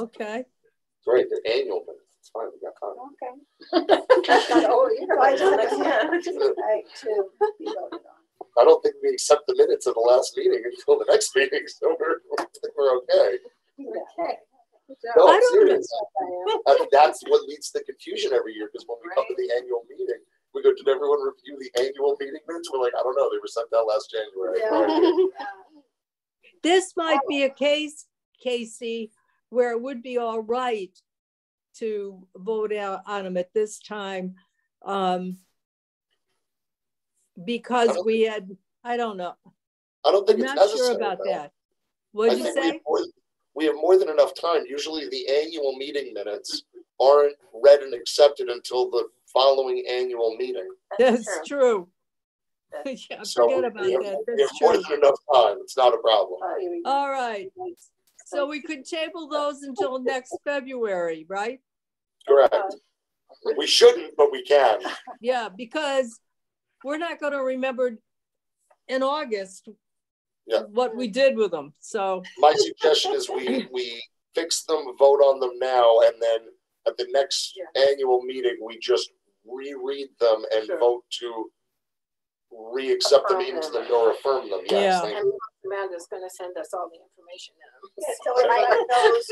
A: okay.
C: It's right, the annual minutes. It's fine, we got time.
F: Okay. Oh, you know, I don't
H: Yeah.
F: to be voted on.
C: I don't think we accept the minutes of the last meeting until the next meeting, so we're okay.
F: Okay.
C: No,
A: I
C: I'm
A: don't
C: serious. That's what leads to confusion every year, because when we come to the annual meeting, we go, did everyone review the annual meeting minutes? We're like, I don't know, they were sent out last January.
F: Yeah.
A: This might be a case, Casey, where it would be all right to vote out on them at this time, because we had, I don't know.
C: I don't think
A: I'm
C: it's
A: not
C: necessary.
A: sure about
C: though.
A: that. What'd you say?
C: We have more than enough time. Usually the annual meeting minutes aren't read and accepted until the following annual meeting.
A: That's true. Yeah,
C: So
A: forget about that.
C: we have
A: That's
C: more
A: true.
C: than enough time. It's not a problem.
A: All right. So we could table those until next February, right?
C: Correct. We shouldn't, but we can.
A: Yeah, because we're not going to remember in August what we did with them. So
C: my suggestion is we fix them, vote on them now, and then at the next annual meeting, we just reread them and vote to re-accept them into them or affirm them. Yes, thank you.
I: Amanda's going to send us all the information now.
F: Yeah, so everybody knows.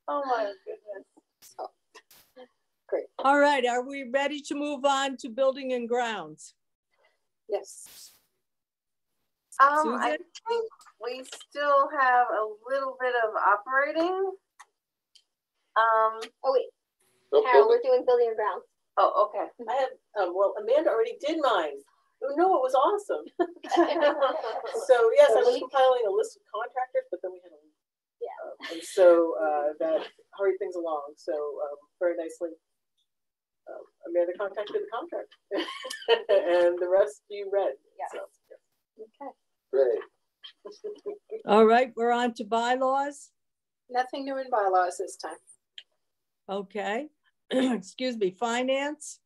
E: Oh my goodness.
I: Great.
A: all right, are we ready to move on to building and grounds?
I: Yes.
H: I
A: Susan?
H: think we still have a little bit of operating.
B: Oh wait,
C: Nope,
B: Carol,
C: nope.
B: we're doing building and grounds.
H: Oh, okay.
E: I have, well, Amanda already did mine. Oh, no, it was awesome. So yes, I was compiling a list of contractors, but then we had a and so that hurried things along. So very nicely, Amanda contacted the contractor, and the rest you read.
B: Yeah.
E: So,
B: Okay.
C: Great.
A: All right, we're on to bylaws.
I: Nothing new in bylaws this time.
A: Okay. Excuse me, finance.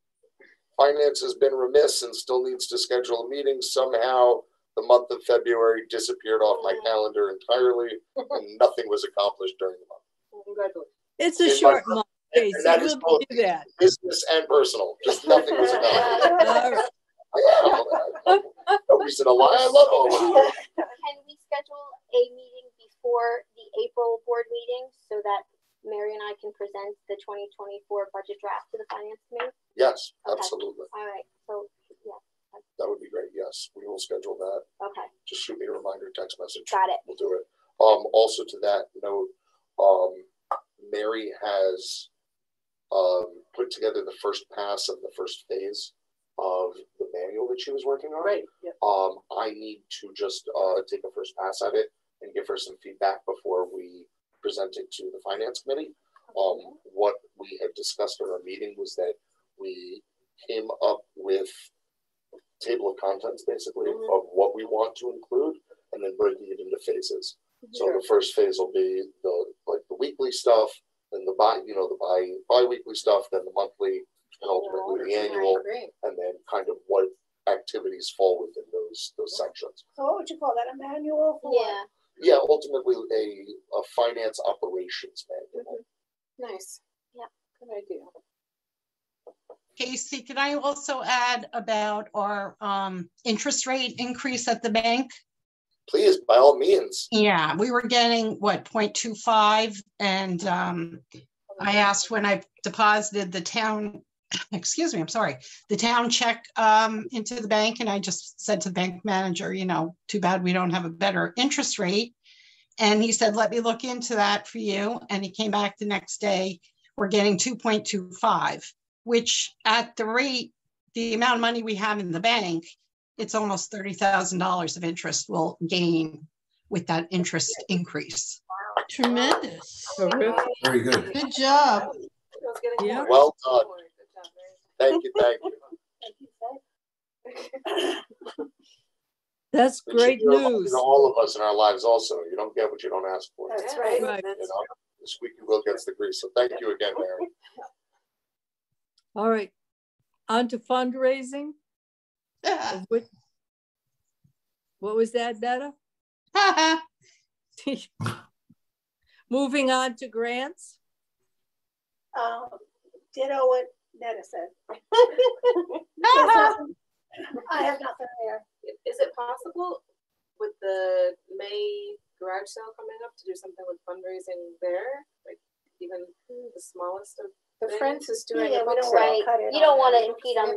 C: Finance has been remiss and still needs to schedule a meeting. Somehow the month of February disappeared off my calendar entirely and nothing was accomplished during the month.
E: congratulations.
A: It's a short month, Casey.
C: And that is
A: We'll
C: both
A: do that.
C: business and personal. Just nothing was accomplished.
A: All right.
C: No reason to lie. I love all of it.
B: Can we schedule a meeting before the April board meeting so that Mary and I can present the 2024 budget draft to the finance committee?
C: Yes,
B: Okay.
C: absolutely.
B: All right. So yeah.
C: That would be great. Yes, we will schedule that.
B: Okay.
C: Just shoot me a reminder text message.
B: Got it.
C: We'll do it. Also to that note, Mary has put together the first pass of the first phase of the manual that she was working on.
E: Right. Yep.
C: I need to just take a first pass at it and give her some feedback before we present it to the finance committee. What we had discussed in our meeting was that we came up with a table of contents basically of what we want to include and then breaking it into phases. So the first phase will be the weekly stuff, then the bi-weekly stuff, then the monthly, and ultimately the annual, and then kind of what activities fall within those sections.
F: So what would you call that, a manual? For
B: Yeah.
C: Yeah, ultimately a finance operations manual.
I: Nice.
B: Yeah.
I: Good idea.
D: Casey, can I also add about our interest rate increase at the bank?
C: Please, by all means.
D: Yeah, we were getting what, 0.25, and I asked when I deposited the town, excuse me, I'm sorry, the town check into the bank, and I just said to the bank manager, you know, too bad we don't have a better interest rate. And he said, let me look into that for you. And he came back the next day, we're getting 2.25, which at the rate, the amount of money we have in the bank, it's almost $30,000 of interest we'll gain with that interest increase. Tremendous.
G: Very good.
D: Good job.
A: Yeah.
C: Well done. Thank you.
A: That's
C: It should
A: great
C: be a reminder
A: news.
C: to all of us in our lives also. You don't get what you don't ask for.
I: That's right.
A: Right.
C: You know, the squeaky wheel gets the grease. So thank you again, Mary.
A: All right. On to fundraising. What was that, Netta? Moving on to grants.
F: ditto what Netta said. I have nothing there.
E: Is it possible with the May garage sale coming up to do something with fundraising there? Like even the smallest of
I: the
E: things?
I: Friends is doing
B: Yeah,
I: a book
B: we don't
I: sale.
B: you don't want to impede on the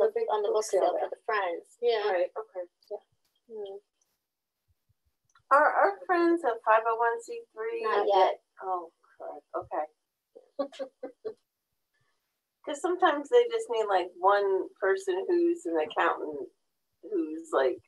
B: book sale for the Friends. Yeah.
E: Right, okay.
B: Hmm.
H: Are our friends a 501c3?
B: Not yet.
H: Oh, crap. Okay. Because sometimes they just need like one person who's an accountant who's like,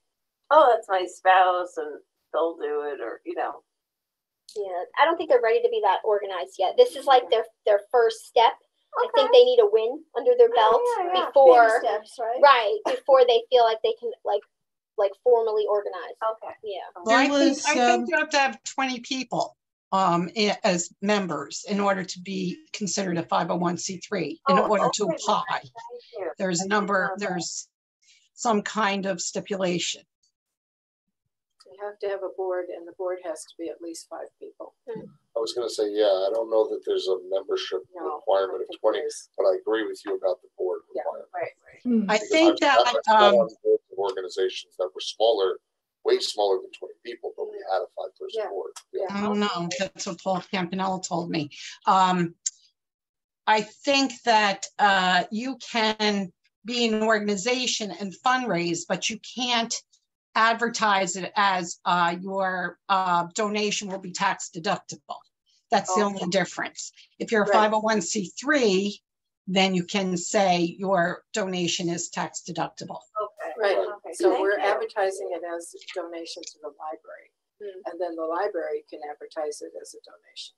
H: oh, that's my spouse, and they'll do it, or
B: Yeah, I don't think they're ready to be that organized yet. This is like their first step. Okay. I think they need a win under their belt before
F: baby steps, right?
B: Before they feel like they can like formally organize.
H: Okay.
B: Yeah.
J: Well, I think you have to have 20 people as members in order to be considered a 501c3 in order to apply. There's a number, there's some kind of stipulation.
I: You have to have a board, and the board has to be at least 5 people.
C: I was going to say, I don't know that there's a membership requirement of 20, but I agree with you about the board requirement.
H: Right.
J: I think that
C: organizations that were smaller, way smaller than 20 people, but we had a 5-person board.
J: I don't know. That's what Paul Campanella told me. I think that you can be an organization and fundraise, but you can't advertise it as your donation will be tax deductible. That's the only difference. If you're a 501c3, then you can say your donation is tax deductible.
I: Okay. Right. Okay. So we're advertising it as a donation to the library. And then the library can advertise it as a donation.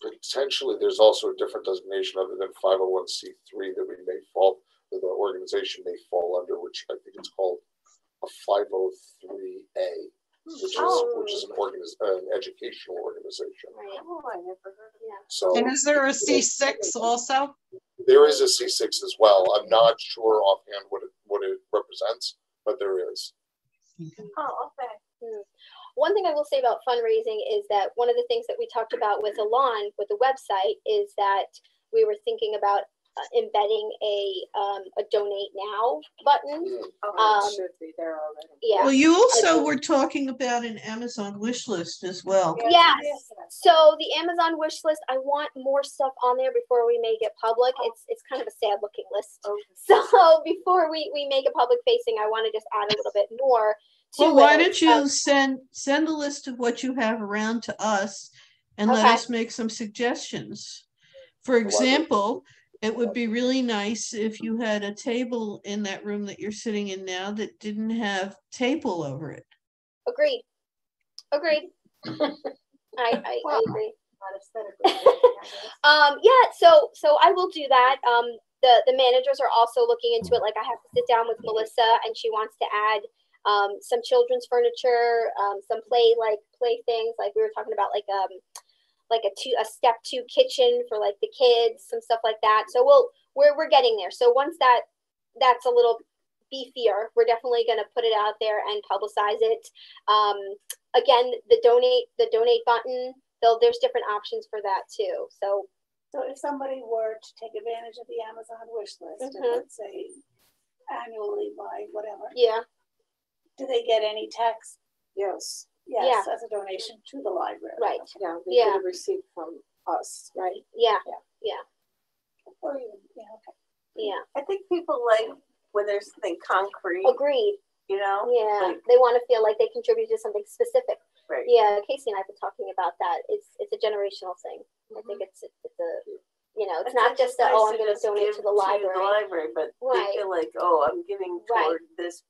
C: Potentially, there's also a different designation other than 501c3 that we may fall, that the organization may fall under, which I think it's called a 503A, which is an educational organization.
B: Right.
H: Oh, I never heard of that.
C: So,
J: and is there a C6 also?
C: There is a C6 as well. I'm not sure offhand what it represents, but there is.
H: Oh, okay.
B: One thing I will say about fundraising is that one of the things that we talked about with Alon with the website is that we were thinking about embedding a donate now button.
I: It should be there already.
B: Yeah.
D: Well, you also were talking about an Amazon wish list as well.
B: Yes. So the Amazon wish list, I want more stuff on there before we make it public. It's kind of a sad looking list. So before we make it public facing, I want to just add a little bit more.
D: Well, why don't you send a list of what you have around to us and let us make some suggestions. For example, it would be really nice if you had a table in that room that you're sitting in now that didn't have tape all over it.
B: Agreed. I agree. So I will do that. The managers are also looking into it. Like, I have to sit down with Melissa, and she wants to add some children's furniture, some play things, like we were talking about, like a step 2 kitchen for like the kids, some stuff like that. So we're getting there. So once that's a little beefier, we're definitely going to put it out there and publicize it. Again, the donate button, there's different options for that too. So
F: if somebody were to take advantage of the Amazon wish list, and let's say annually buy whatever, do they get any tax?
I: Yes.
F: Yes, as a donation to the library.
B: Right.
I: Yeah, they get a receipt from us, right?
B: Yeah.
F: Or even, okay.
B: Yeah.
H: I think people like when there's something concrete.
B: Agreed.
H: You know?
B: Yeah. Like, they want to feel like they contribute to something specific.
H: Right.
B: Yeah, Casey and I have been talking about that. It's a generational thing. I think it's a it's not just that, I'm going to donate to the library.
H: But they feel like, I'm giving toward this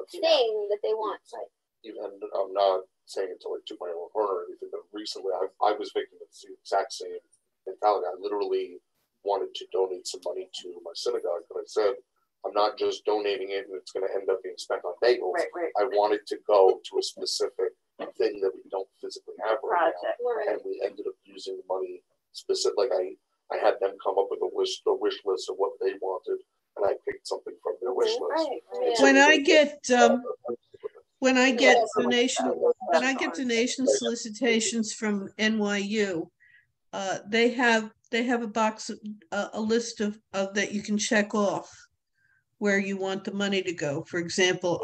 B: thing that they want. Right.
C: Even I'm not saying it to like toot my own horn or anything, but recently I was victim of the exact same mentality. I literally wanted to donate some money to my synagogue, but I said, I'm not just donating it and it's going to end up being spent on bagels.
H: Right.
C: I wanted to go to a specific thing that we don't physically have right now. And we ended up using the money specific. Like I had them come up with a wish list of what they wanted, and I picked something from their wish list.
B: Right.
D: When I get donation solicitations from NYU, they have they have a box, a list of that you can check off where you want the money to go. For example,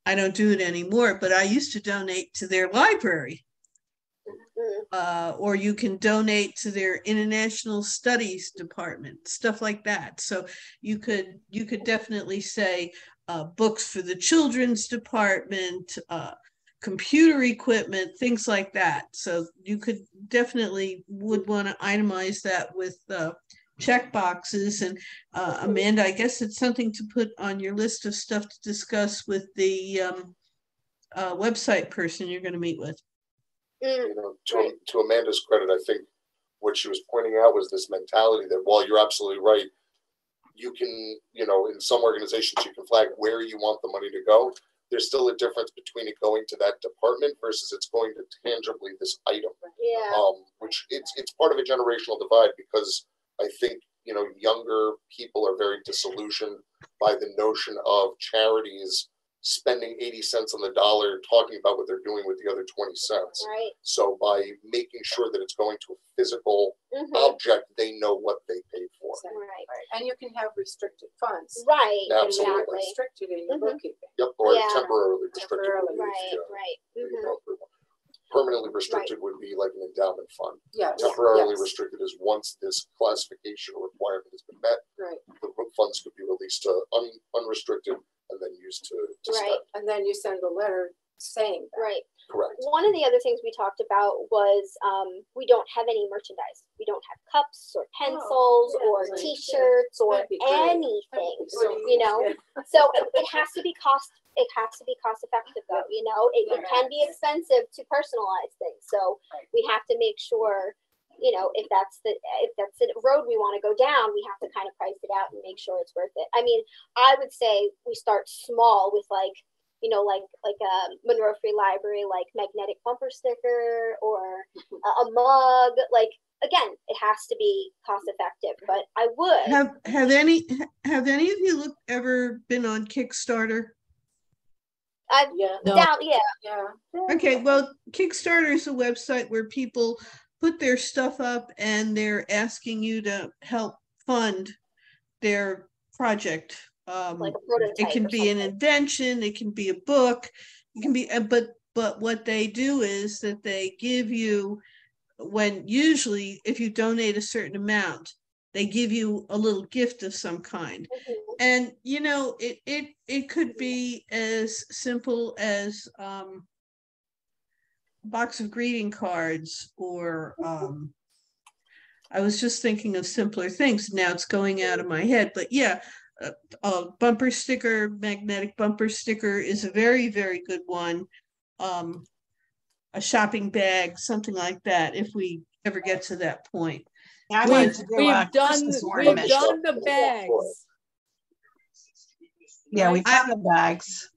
D: I don't do it anymore, but I used to donate to their library. Or you can donate to their international studies department, stuff like that. So you could definitely say books for the children's department, computer equipment, things like that. So you could definitely would want to itemize that with check boxes. And Amanda, I guess it's something to put on your list of stuff to discuss with the website person you're going to meet with.
C: You know, to Amanda's credit, I think what she was pointing out was this mentality that while you're absolutely right, you can, you know, in some organizations you can flag where you want the money to go. There's still a difference between it going to that department versus it's going to tangibly this item.
B: Yeah.
C: Which it's part of a generational divide, because I think, you know, younger people are very disillusioned by the notion of charities spending 80 cents on the dollar talking about what they're doing with the other 20 cents.
B: Right.
C: So by making sure that it's going to a physical object, they know what they paid for.
B: Right.
I: And you can have restricted funds.
B: Right.
C: Absolutely.
B: Exactly.
I: Restricted in your bookkeeping.
C: Yep. Or temporarily restricted.
B: Right.
C: Permanently restricted would be like an endowment fund.
I: Yes.
C: Temporarily restricted is once this classification requirement has been met,
I: right,
C: the funds could be released to unrestricted and then used to
B: right.
C: spend.
I: And then you send a letter saying that.
B: Right.
C: Correct.
B: One of the other things we talked about was we don't have any merchandise. We don't have cups or pencils or T-shirts or anything. You know, so it has to be cost effective though. You know, it can be expensive to personalize things. So we have to make sure, you know, if that's the road we want to go down, we have to kind of price it out and make sure it's worth it. I mean, I would say we start small with like, you know, like a Monroe Free Library, like magnetic bumper sticker or a mug. Like, again, it has to be cost effective, but I would.
D: Have any of you ever been on Kickstarter? Okay, well, Kickstarter is a website where people put their stuff up and they're asking you to help fund their project.
B: Like a prototype.
D: It can be an invention, it can be a book, it can be, but what they do is that they give you, when usually if you donate a certain amount, they give you a little gift of some kind. And you know, it could be as simple as a box of greeting cards, or I was just thinking of simpler things. Now it's going out of my head, but yeah, a bumper sticker, magnetic bumper sticker is a very, very good one. A shopping bag, something like that, if we ever get to that point.
J: Yeah,
A: we've done the bags.
J: Yeah, we've done the bags.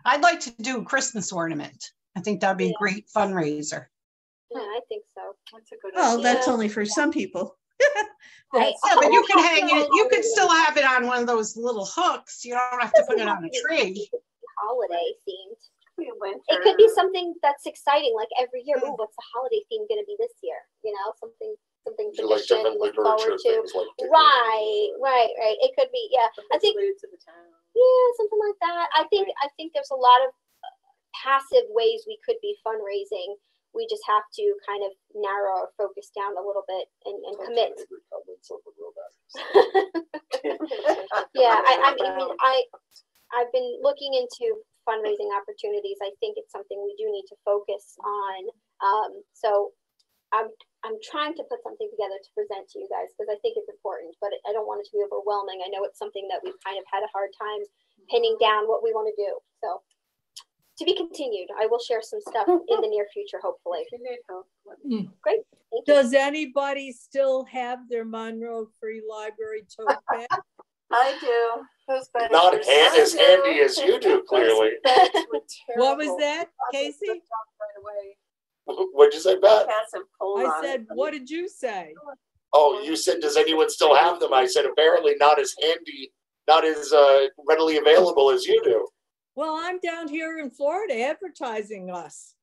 J: I'd like to do a Christmas ornament. I think that'd be a great fundraiser.
B: Yeah, I think so. That's a good
D: idea. That's only for some people.
B: Right.
J: Yeah, but you can hang it. You could still have it on one of those little hooks. You don't have to put it on a tree.
B: Holiday themed. It could be something that's exciting, like every year. Ooh, what's the holiday theme going to be this year? You know, something tradition to look forward to. Right. It could be, yeah. I think to the town. Yeah, something like that. I think there's a lot of passive ways we could be fundraising. We just have to kind of narrow our focus down a little bit and commit. Yeah, I mean, I've been looking into fundraising opportunities. I think it's something we do need to focus on. So I'm trying to put something together to present to you guys because I think it's important, but I don't want it to be overwhelming. I know it's something that we've kind of had a hard time pinning down what we want to do. So to be continued. I will share some stuff in the near future, hopefully. Great. Thank you.
A: Does anybody still have their Monroe Free Library tote bag?
H: I do.
C: Not as handy as you do, clearly.
A: What was that, Casey?
C: What'd you say, Beth?
A: I said, what did you say?
C: Oh, you said, does anyone still have them? I said, apparently not as handy, not as readily available as you do.
A: Well, I'm down here in Florida advertising us.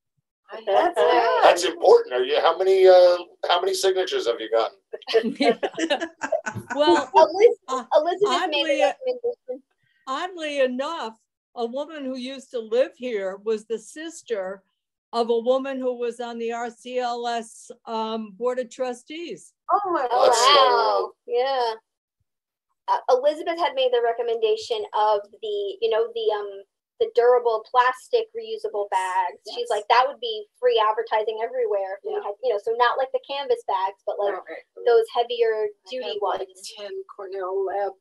C: That's important. Are you? How many signatures have you gotten?
A: Well,
B: Elizabeth made a recommendation.
A: Oddly enough, a woman who used to live here was the sister of a woman who was on the RCLS Board of Trustees.
H: Oh my
B: God.
C: Wow.
B: Yeah. Elizabeth had made the recommendation of the durable plastic reusable bags. Yes. She's like, that would be free advertising everywhere. If we had, so not like the canvas bags, but like those heavier duty ones.
I: Like 10 Cornell Lab.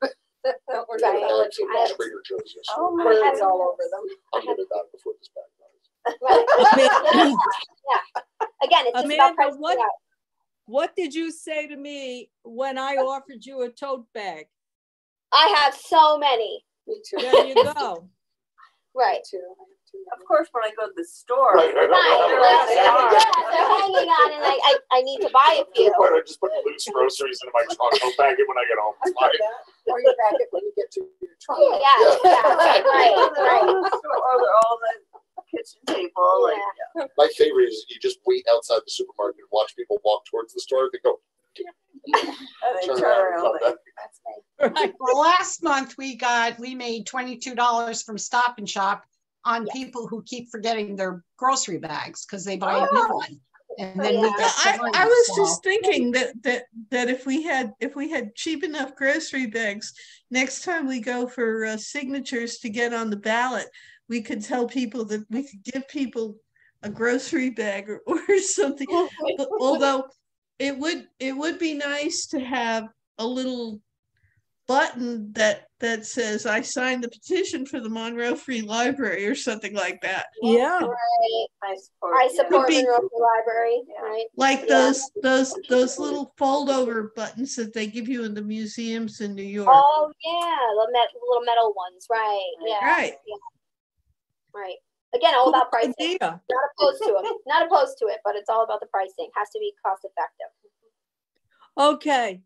C: Or right. Trader Joe's.
B: Oh my
I: God. All over them.
C: I'm going to die before this bag dies.
B: Right. Yeah. Again, it's just
A: Amanda,
B: about price.
A: What did you say to me when I offered you a tote bag?
B: I have so many.
I: Me too.
A: There you go.
B: Right.
I: Me too.
H: Of course, when I go to the store,
C: right.
B: They're hanging on, and I need to buy a few.
C: I just put loose groceries in my trunk. I'll bag it when I get home. It's fine.
I: Or you bag it when you get to your trunk.
B: Yeah. Right.
H: Or all the kitchen table.
B: Yeah.
H: Like,
C: my favorite is you just wait outside the supermarket and watch people walk towards the store. They go.
H: and they turn around.
I: That's nice.
A: Right.
J: Well, last month we made $22 from Stop and Shop on people who keep forgetting their grocery bags because they buy a new one. And then we got
D: I was just thinking that if we had cheap enough grocery bags, next time we go for signatures to get on the ballot, we could tell people that we could give people a grocery bag or something. But, although it would be nice to have a little button that says I signed the petition for the Monroe Free Library or something like that.
A: Yeah.
B: Right.
H: I support
B: Monroe Free Library. Right.
D: Like those little fold over buttons that they give you in the museums in New York.
B: Oh yeah, the little metal ones. Right. Yeah.
D: Right.
B: Yeah. Right. Again, all about pricing.
A: Idea.
B: Not opposed to it. Not opposed to it, but it's all about the pricing. Has to be cost effective.
A: Okay.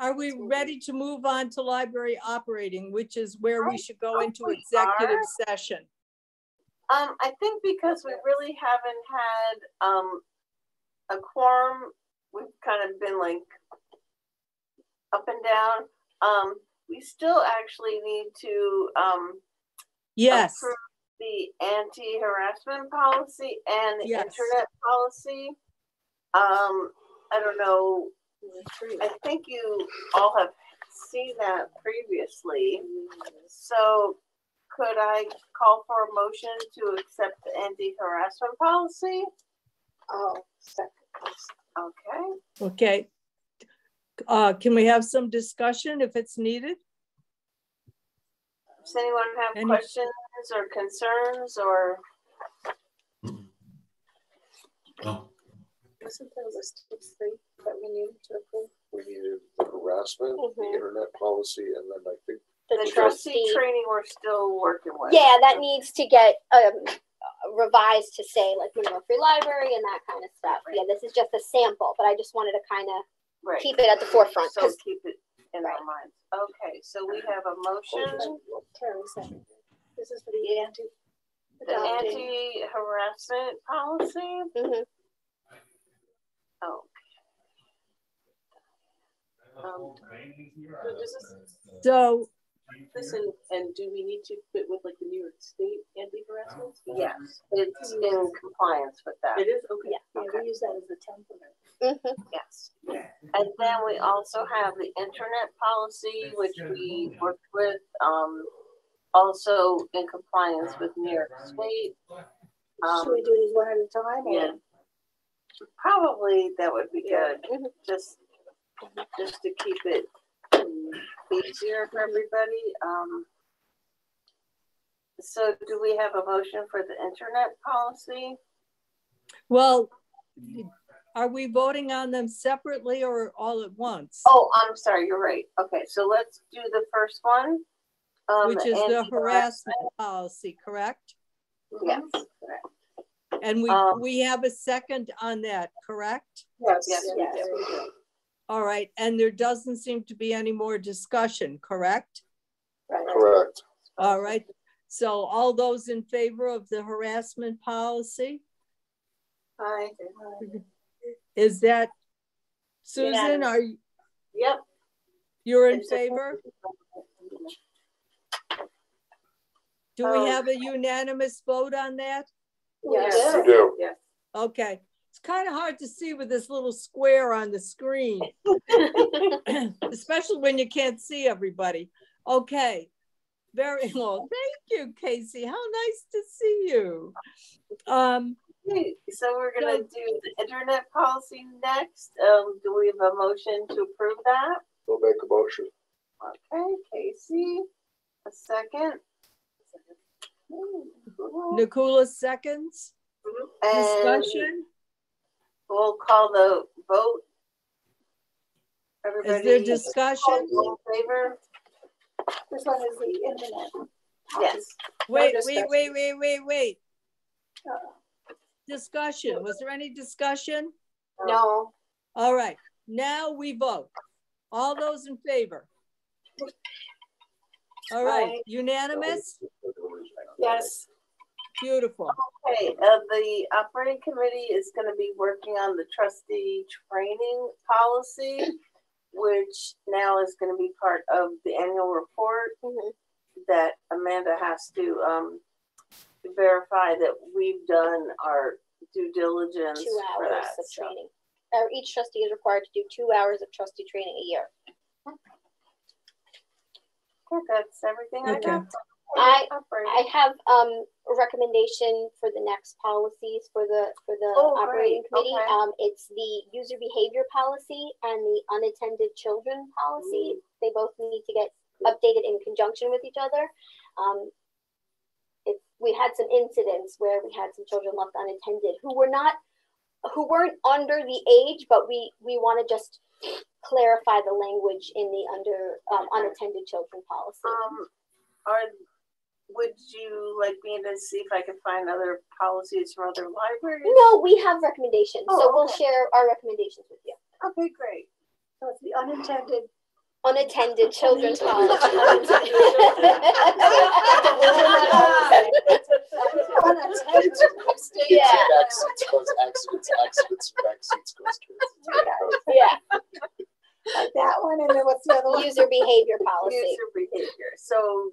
A: Are we ready to move on to library operating, which is where we should go into executive session?
H: I think because we really haven't had a quorum, we've kind of been like up and down. We still actually need to
A: Yes.
H: approve the anti-harassment policy and the internet policy. I don't know. I think you all have seen that previously. So could I call for a motion to accept the anti-harassment policy?
I: Oh, second.
H: Okay.
A: Okay. Can we have some discussion if it's needed?
H: Does anyone have questions or concerns or?
G: No.
I: Wasn't there a list of three that we needed to approve?
C: We needed the harassment, the internet policy, and then I think
H: the trustee training we're still working with.
B: Yeah, that needs to get revised to say like Monroe Free Library and that kind of stuff. Right. Yeah, this is just a sample, but I just wanted to kind of keep it at the forefront.
H: So keep it in our minds. Okay, so we have a motion.
I: This is for the
H: anti-harassment policy.
A: So
E: listen, and do we need to fit with like the New York State anti-harassment?
H: Yes, it's in compliance with that.
E: It is? Okay.
I: Yeah, we use that as a template.
H: Yes. And then we also have the internet policy, which we worked with, also in compliance with New York State.
I: Should we do these one at a time?
H: Yeah. Probably that would be good. Just to keep it easier for everybody. So do we have a motion for the internet policy?
A: Well, are we voting on them separately or all at once?
H: Oh, I'm sorry, you're right. Okay, so let's do the first one.
A: Which is the harassment policy, correct?
H: Yes, correct.
A: And we have a second on that, correct?
H: Yes.
A: All right, and there doesn't seem to be any more discussion, correct?
C: Correct.
A: All right, so all those in favor of the harassment policy?
H: Aye.
A: Is that Susan?
H: Yes.
A: Are you?
H: Yep.
A: You're in favor? Do we have a unanimous vote on that?
C: Yes, you do.
H: Yes.
A: Okay. It's kind of hard to see with this little square on the screen, especially when you can't see everybody. Okay. Very well. Thank you, Casey. How nice to see you.
H: Okay, so we're gonna do the internet policy next. Do we have a motion to approve that?
C: We'll make a motion.
H: Okay, Casey, a second.
A: Nikula seconds.
H: And
A: Discussion.
H: we'll call the vote. Everybody,
A: is there discussion?
H: All in favor?
F: This one is the internet.
H: Yes.
A: Wait,
F: No
A: wait. Discussion. Was there any discussion?
H: No.
A: All right. Now we vote. All those in favor? All right. Unanimous?
F: Yes.
A: Beautiful.
H: Okay, the operating committee is going to be working on the trustee training policy, which now is going to be part of the annual report that Amanda has to verify that we've done our due diligence.
B: 2
H: for
B: hours
H: that,
B: of training. Or each trustee is required to do 2 hours of trustee training a year.
H: Okay, that's everything I got.
B: I have a recommendation for the next policies for the operating committee. It's the user behavior policy and the unattended children policy. They both need to get updated in conjunction with each other. We had some incidents where we had some children left unattended who weren't under the age, but we want to just clarify the language in the unattended children policy.
H: Would you like me to see if I can find other policies from other libraries?
B: No, we have recommendations, so we'll share our recommendations with you.
H: Okay, great.
F: So it's the unattended
B: children's policy.
C: Yeah. Accidents cause accidents cause kids.
B: Yeah.
F: Like that one, and then what's the other one?
B: User behavior policy.
H: User behavior. So,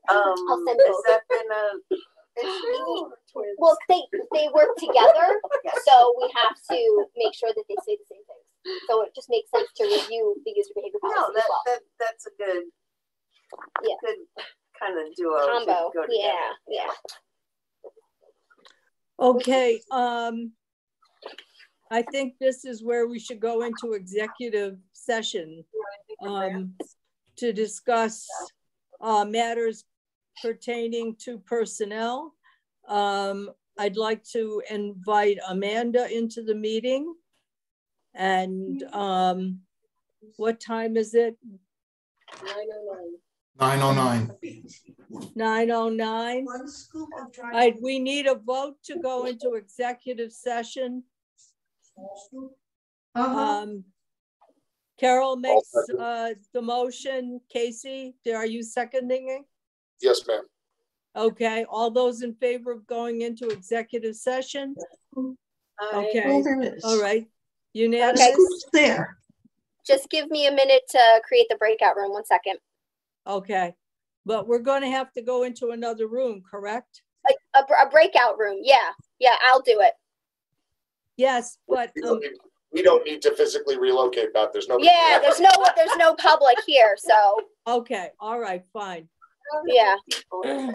B: I'll send
H: has
B: both.
H: that been a issue?
B: Well, they work together, so we have to make sure that they say the same things. So it just makes sense to review the user behavior policy as well.
H: That's a good, good kind of duo
B: combo.
H: To go together.
B: Yeah.
A: Okay. I think this is where we should go into executive session to discuss matters pertaining to personnel. I'd like to invite Amanda into the meeting. And what time is it?
G: 9:09.
A: 9:09. We need a vote to go into executive session. Carol makes the motion. Casey, are you seconding it?
C: Yes, ma'am.
A: Okay, all those in favor of going into executive session? Okay, all right. Unanimous?
D: There.
B: Just give me a minute to create the breakout room. 1 second.
A: Okay, but we're going to have to go into another room, correct?
B: A breakout room. Yeah, I'll do it.
A: Yes, but
C: we don't need to physically relocate, Beth. There's no.
B: Yeah, there's no public here, so.
A: Okay, all right, fine.
B: Yeah. John.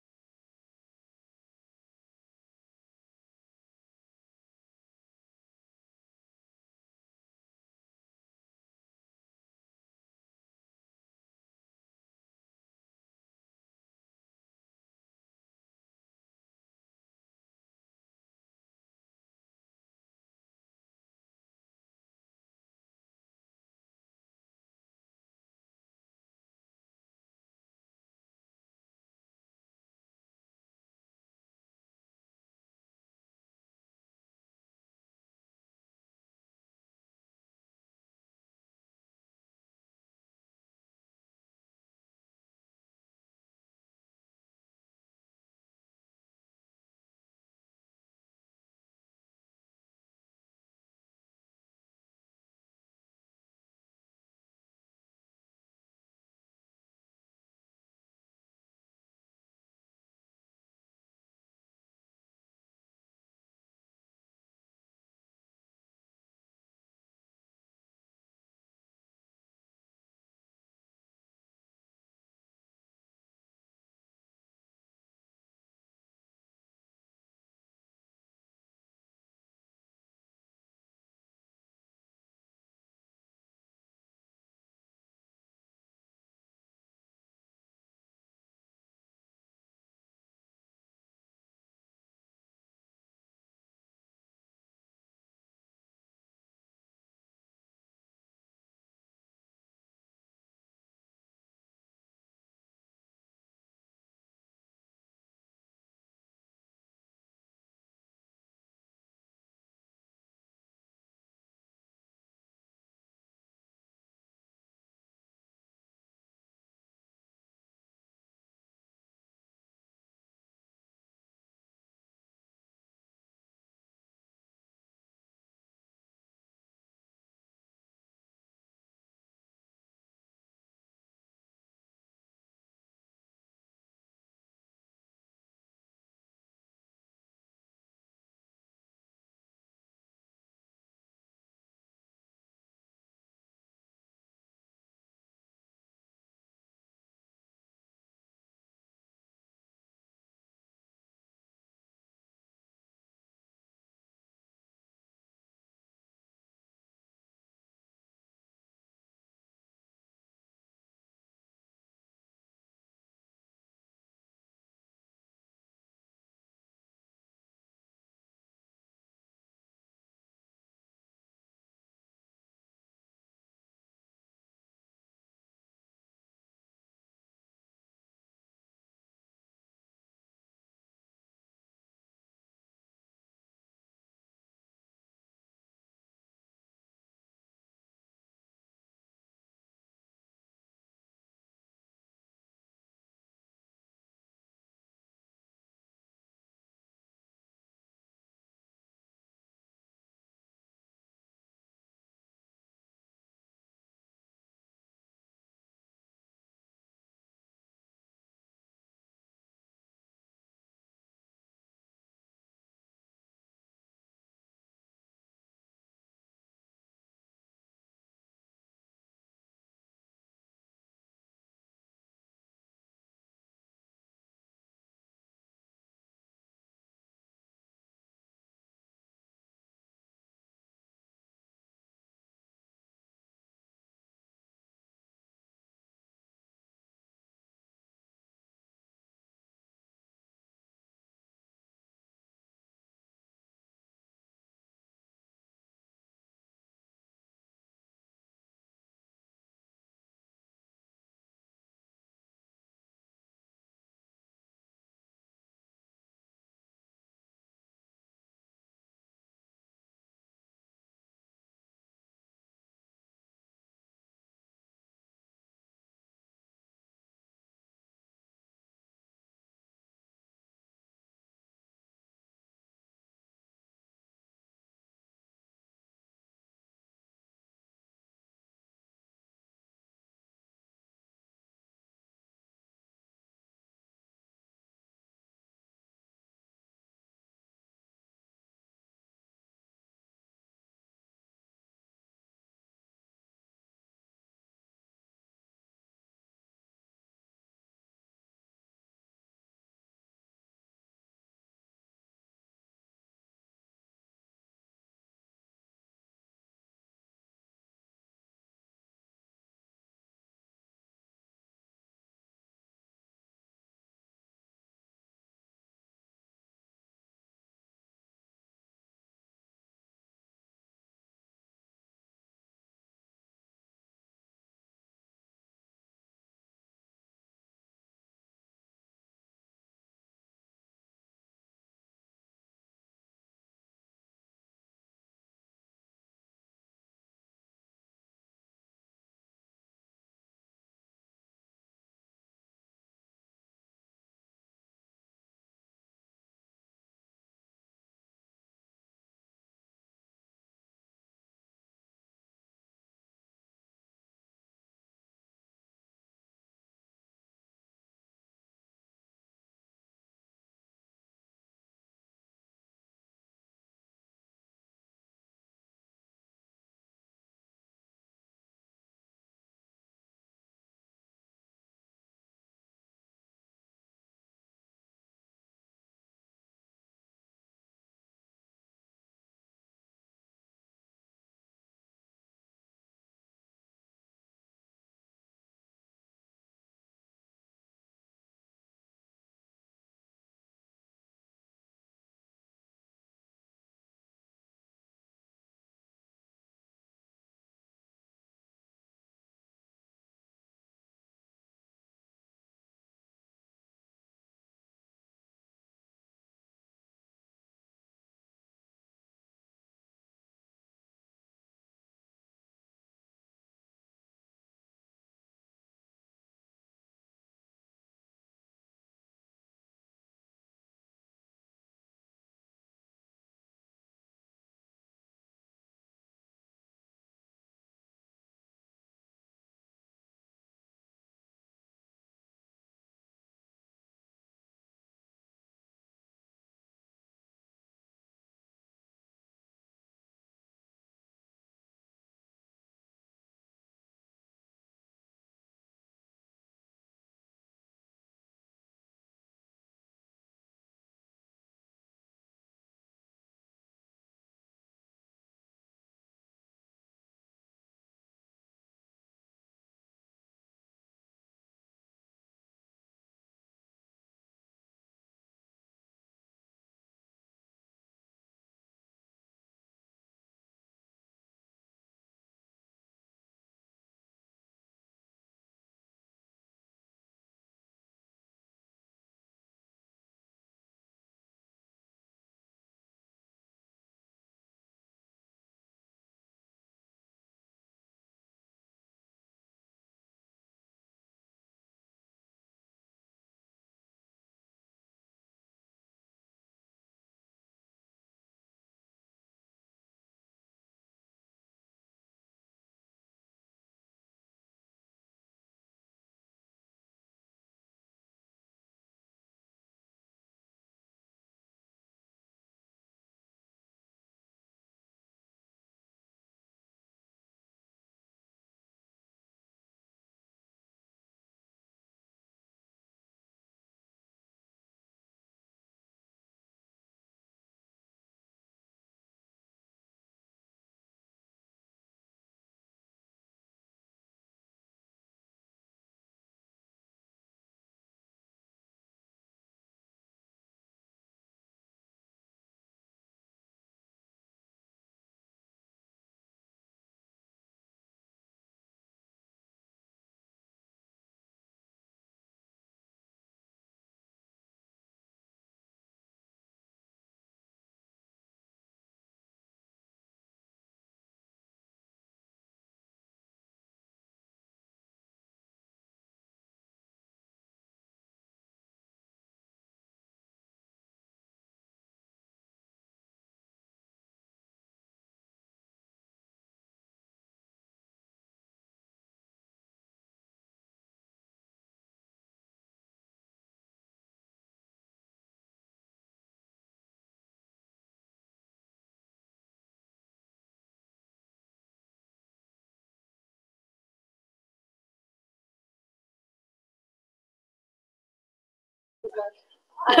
B: Yeah,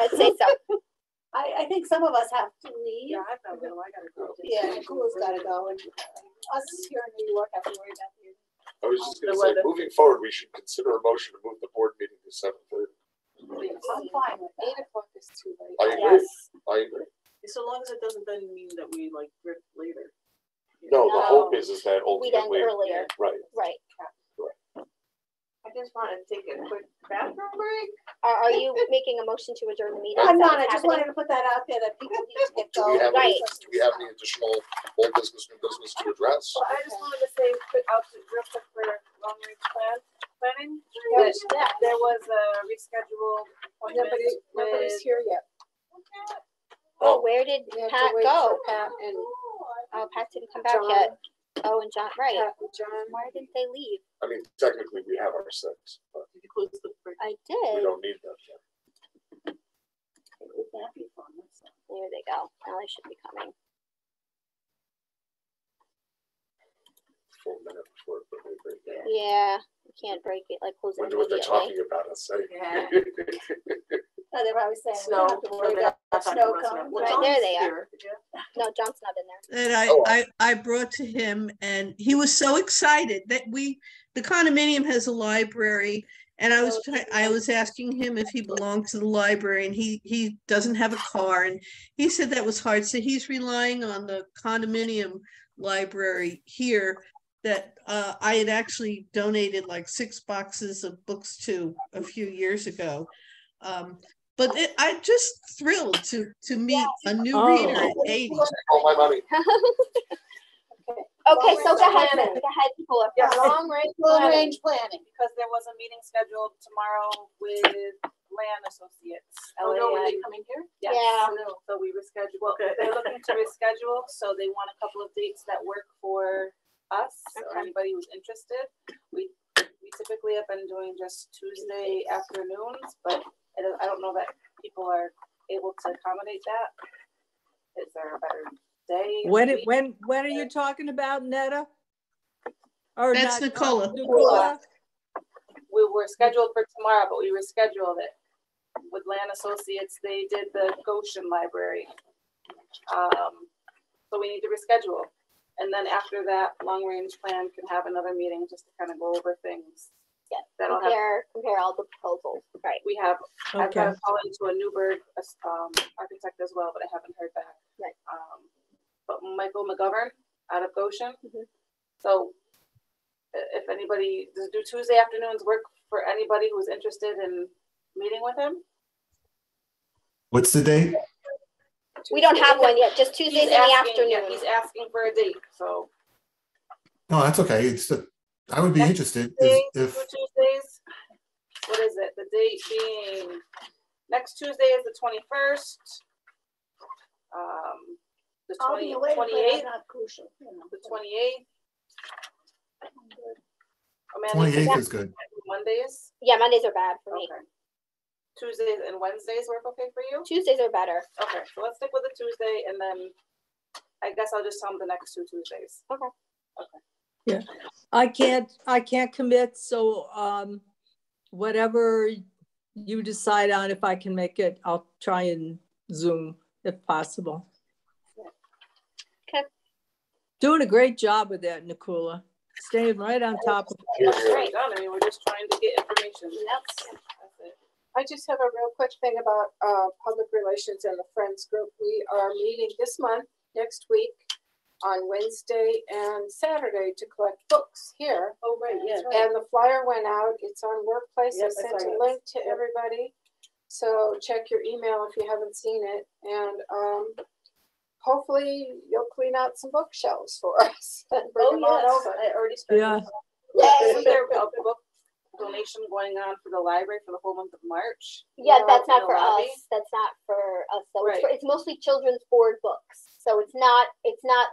B: I'd say so.
F: I think some of us have to leave.
E: Yeah, I gotta go.
F: Yeah, Nicola's gotta go, and us here in New York have to worry about you.
C: I was just gonna say, moving forward, we should consider a motion to move the board meeting to 7:30.
F: I'm fine with that.
I: 8 o'clock is too late.
C: I agree. I agree.
E: So long as it doesn't then mean that we like drift later.
C: No, the hope is that
B: We end
C: ultimately,
B: earlier.
C: right.
B: Right.
H: I just want to take a quick bathroom break.
B: Are you making a motion to adjourn the meeting?
F: I'm not, I just wanted to put that out there that people need to get going.
C: Do we have any additional old business, new business to address?
E: Well, I just wanted to say, real quick for long range planning. There was a reschedule.
I: Nobody's here yet.
B: Oh, where did Pat go?
I: Pat and
B: Pat didn't come back yet. Oh, and John, right.
I: Pat and John.
B: Why didn't they leave?
C: I mean, technically, we have our 6, but
E: Did you close the break?
B: I
C: we
B: did.
C: don't need them yet.
B: There they go. Now they should be coming.
C: Full minute before we break.
B: Yeah, you can't break it like close it
C: Wonder what they're
B: immediately.
C: talking about us saying.
B: Yeah.
F: Oh, they're probably saying
E: Snow.
F: we don't have to worry about snow coming.
B: Right, there they are. No, John's not in there.
D: And I brought to him, and he was so excited that the condominium has a library, and I was asking him if he belonged to the library, and he doesn't have a car, and he said that was hard, so he's relying on the condominium library here that I had actually donated like 6 boxes of books to a few years ago. But I'm just thrilled to meet a new reader at 80.
C: All my money.
B: Okay, so go ahead, Nicola.
E: Yeah,
F: long range planning.
E: Because there was a meeting scheduled tomorrow with Land Associates.
I: Oh, no, were they coming here?
E: Yes.
B: Yeah.
E: So we rescheduled. Well, they're looking to reschedule, so they want a couple of dates that work for us or anybody who's interested. We typically have been doing just Tuesday afternoons, but I don't know that people are able to accommodate that. Is there a better day?
A: When are you talking about, Netta? Or
D: that's Nicola.
A: Nicola.
E: We were scheduled for tomorrow, but we rescheduled it. With Land Associates, they did the Goshen Library. So we need to reschedule. And then after that, long range plan can have another meeting just to kind of go over things.
B: Yeah,
E: that'll
B: compare all the proposals. Right.
E: We have, I've
A: Okay.
E: got to call into a Newburgh architect as well, but I haven't heard back.
B: Right.
E: But Michael McGovern out of Goshen. So if anybody, does do Tuesday afternoons work for anybody who's interested in meeting with him?
G: What's the date?
B: We don't have one yet, just Tuesdays in the afternoon.
E: Yeah, he's asking for a date, so.
G: No, that's okay. I would be interested
E: Tuesdays,
G: if
E: 2 Tuesdays. What is it? The date being next Tuesday is the 21st. The 28th.
F: Not crucial. You know.
E: The 28th.
G: 28th is good.
E: Mondays.
B: Yeah, Mondays are bad for me.
E: Okay. Tuesdays and Wednesdays work okay for you?
B: Tuesdays are better.
E: Okay, so let's stick with the Tuesday, and then I guess I'll just tell them the next 2 Tuesdays.
B: Okay.
E: Okay.
A: Yeah, I can't commit. So whatever you decide on, if I can make it, I'll try and Zoom if possible.
B: Okay.
A: Doing a great job with that, Nicola. Staying right on top of it.
E: That's great. I mean, we're just trying to get information. That's it.
I: I just have a real quick thing about public relations and the Friends group. We are meeting this month, next week, on Wednesday and Saturday to collect books here.
E: Oh, right, yeah.
I: And the flyer went out. It's on Workplace.
E: Yep,
I: I sent a link to everybody. So check your email if you haven't seen it. And hopefully you'll clean out some bookshelves for us. And bring them on over.
E: I already started.
A: Yeah.
E: Isn't there a book donation going on for the library for the whole month of March?
B: Yeah, that's not for us. That's not for us. So
E: Right.
B: it's mostly children's board books. So it's not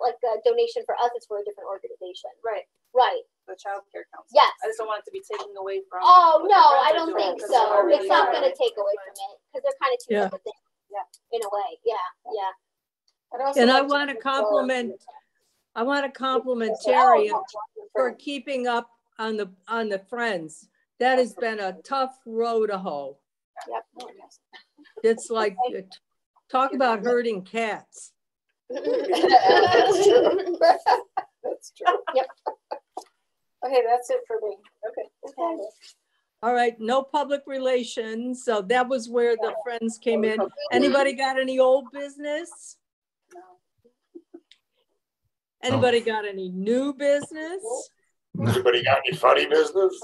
B: like a donation for us. It's for a different organization.
E: Right.
B: Right.
E: The Child Care Council.
B: Yes.
E: I just don't want it to be taken away from.
B: Oh
E: what
B: no,
E: the Friends
B: I
E: are
B: don't
E: doing,
B: think
E: 'cause
B: so.
E: they're already
B: It's not
E: doing
B: going to
E: it.
B: take away from it because they're kind of two
A: Yeah.
B: separate things.
E: Yeah.
B: In a way. Yeah. Yeah.
A: And I want to compliment Terry for keeping up on the Friends. That has been a tough row to hoe.
B: Yep.
A: It's like, talk about herding cats.
I: That's true. That's true.
B: Yep.
I: Okay, that's it for me. Okay.
A: All right, no public relations. So that was where the friends came in. Anybody got any old business?
I: No.
A: Anybody got any new business?
C: Anybody got any funny business?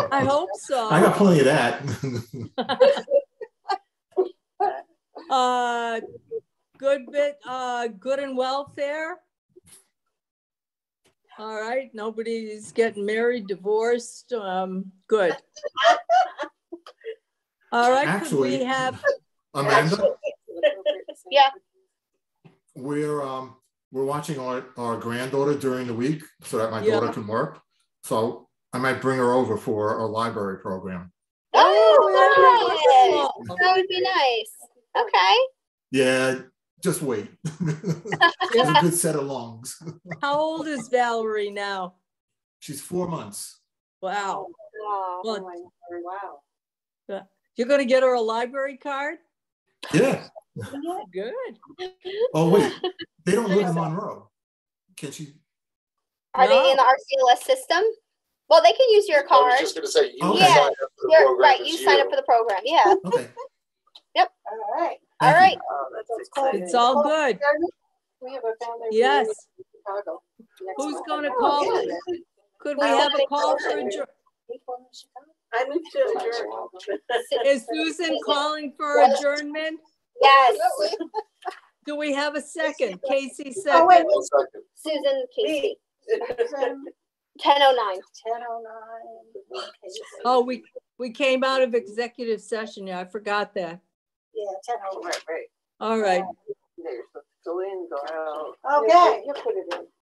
A: I hope so.
G: I got plenty of that.
A: Good and welfare. All right, nobody's getting married, divorced. Good. All right,
G: actually,
A: could we have
G: Amanda?
B: Yeah.
G: We're watching our granddaughter during the week so that my daughter can work. So I might bring her over for a library program.
B: Oh, nice. That would be nice. Okay.
G: Yeah, just wait. She's a good set of lungs.
A: How old is Valerie now?
G: She's 4 months.
A: Wow.
B: Wow.
I: Wow.
A: You're going to get her a library card?
G: Yeah.
A: Good.
G: Oh, wait. They don't live in Monroe. Can she?
B: Are they in the RCLS system? Well, they can use your card.
C: I was just going to say, you
G: Okay.
C: sign up for the program.
B: Right, you sign up for the program. Yeah.
G: Okay.
B: Yep.
I: All right.
B: All right.
A: It's all good.
I: We have a family.
A: Yes.
I: reunion in Chicago next
A: Who's
I: month.
A: going to call? Could we have a call for adjournment?
E: I move to adjourn.
A: Is Susan calling for adjournment?
B: Yes.
A: Do we have a second? Casey
I: Oh,
A: second.
I: wait.
B: Susan Casey. 10:09.
I: 10:09.
A: Oh, we came out of executive session. Yeah, I forgot that.
I: Yeah, 10:09.
E: Right.
A: All right.
H: They're supposed to go in, go out.
I: Okay, you put it in.